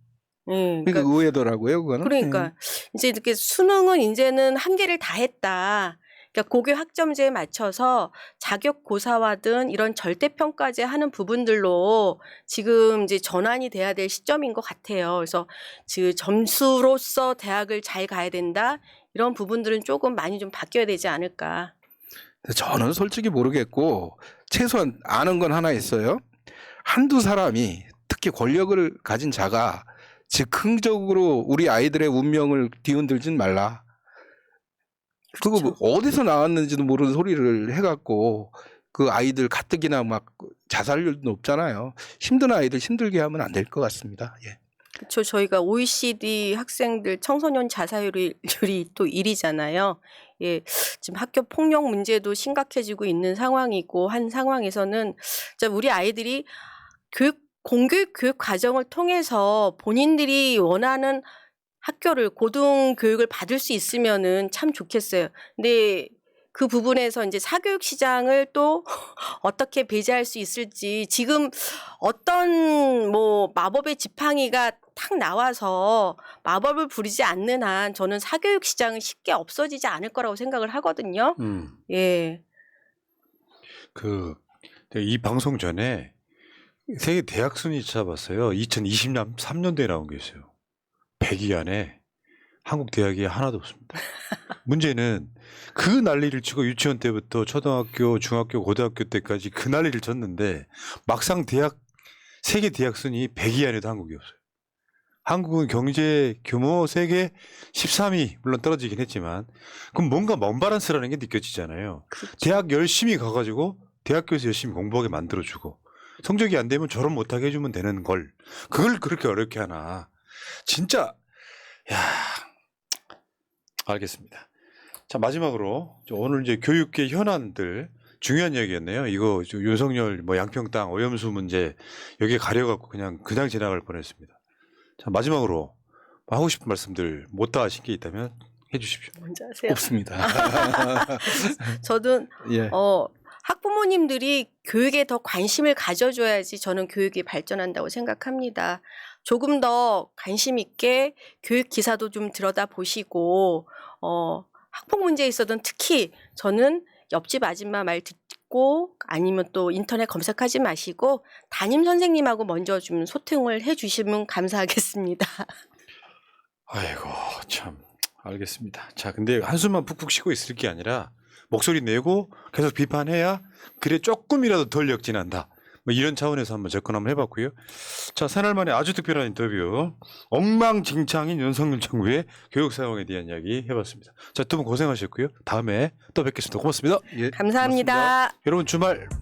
예. 그러니까 의외더라고요, 그거는. 그러니까 이제 이렇게 수능은 이제는 한계를 다 했다. 그러니까 고교 학점제에 맞춰서 자격고사화든 이런 절대평가제 하는 부분들로 지금 이제 전환이 돼야 될 시점인 것 같아요. 그래서 그 점수로서 대학을 잘 가야 된다. 이런 부분들은 조금 많이 좀 바뀌어야 되지 않을까. 저는 솔직히 모르겠고 최소한 아는 건 하나 있어요. 한두 사람이 특히 권력을 가진 자가 즉흥적으로 우리 아이들의 운명을 뒤흔들진 말라. 그거 뭐 어디서 나왔는지도 모르는 소리를 해갖고 그 아이들 가뜩이나 막 자살률도 높잖아요. 힘든 아이들 힘들게 하면 안 될 것 같습니다. 예. 그렇죠. 저희가 OECD 학생들 청소년 자살률이 또 1위잖아요. 예, 지금 학교 폭력 문제도 심각해지고 있는 상황이고 한 상황에서는 진짜 우리 아이들이 공교육 교육 과정을 통해서 본인들이 원하는 학교를 고등교육을 받을 수 있으면은 참 좋겠어요. 근데 그 부분에서 이제 사교육 시장을 또 어떻게 배제할 수 있을지 지금 어떤 뭐 마법의 지팡이가 탁 나와서 마법을 부리지 않는 한 저는 사교육 시장은 쉽게 없어지지 않을 거라고 생각을 하거든요. 예. 이 방송 전에 세계 대학 순위 찾아봤어요. 2023년도에 나온 게 있어요. 100위 안에 한국 대학이 하나도 없습니다. 문제는 그 난리를 치고 유치원 때부터 초등학교, 중학교, 고등학교 때까지 그 난리를 쳤는데 막상 세계 대학 순위 100위 안에도 한국이 없어요. 한국은 경제 규모 세계 13위 물론 떨어지긴 했지만 그럼 뭔가 먼 바란스라는 게 느껴지잖아요. 그렇죠. 대학 열심히 가가지고 대학교에서 열심히 공부하게 만들어주고 성적이 안 되면 졸업 못하게 해주면 되는 걸 그걸 그렇게 어렵게 하나. 진짜 야 알겠습니다. 자 마지막으로 오늘 이제 교육계 현안들 중요한 이야기였네요. 이거 윤석열 뭐 양평 땅 오염수 문제 여기에 가려갖고 그냥 지나갈 뻔했습니다. 자 마지막으로 하고 싶은 말씀들 못다 하신 게 있다면 해주십시오. 먼저 하세요. 없습니다. 저도 예. 학부모님들이 교육에 더 관심을 가져줘야지 저는 교육이 발전한다고 생각합니다. 조금 더 관심 있게 교육 기사도 좀 들여다보시고 학폭 문제에 있어서는 특히 저는 옆집 아줌마 말 듣고 아니면 또 인터넷 검색하지 마시고 담임 선생님하고 먼저 좀 소통을 해주시면 감사하겠습니다. 아이고 참 알겠습니다. 자 근데 한숨만 푹푹 쉬고 있을 게 아니라 목소리 내고 계속 비판해야 그래 조금이라도 덜 역진한다. 뭐 이런 차원에서 한번 접근 한번 해봤고요. 자 사날 만에 아주 특별한 인터뷰 엉망진창인 윤석열 정부의 교육 사용에 대한 이야기 해봤습니다. 자 두 분 고생하셨고요. 다음에 또 뵙겠습니다. 고맙습니다. 예, 감사합니다. 고맙습니다. 여러분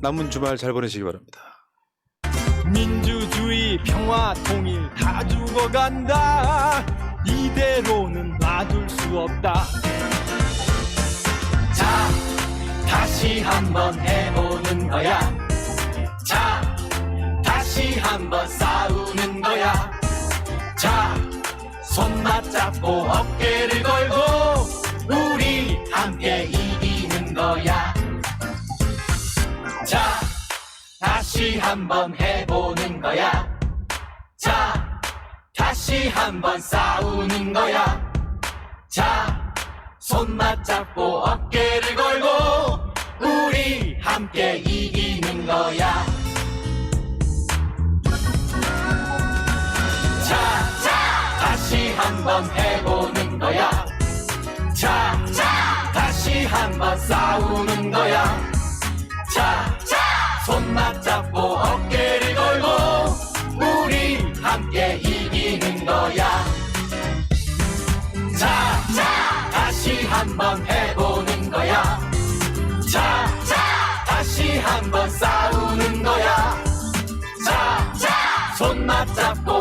남은 주말 잘 보내시기 바랍니다. 민주주의 평화 통일 다 죽어간다 이대로는 놔둘 수 없다 자 다시 한번 해보는 거야 자 다시 한번 싸우는 거야 자 손 맞잡고 어깨를 걸고 우리 함께 이기는 거야 자 다시 한번 해보는 거야 자 다시 한번 싸우는 거야 자 손 맞잡고 어깨를 걸고 우리 함께 이기는 거야 자 다시 한번 해보는 거야 자 다시 한번 싸우는 거야 자 손 맞잡고 어깨를 걸고 우리 함께 이기는 거야 자 다시 한번 해보는 거야 자 다시 한번 싸우는 거야 자 손 맞잡고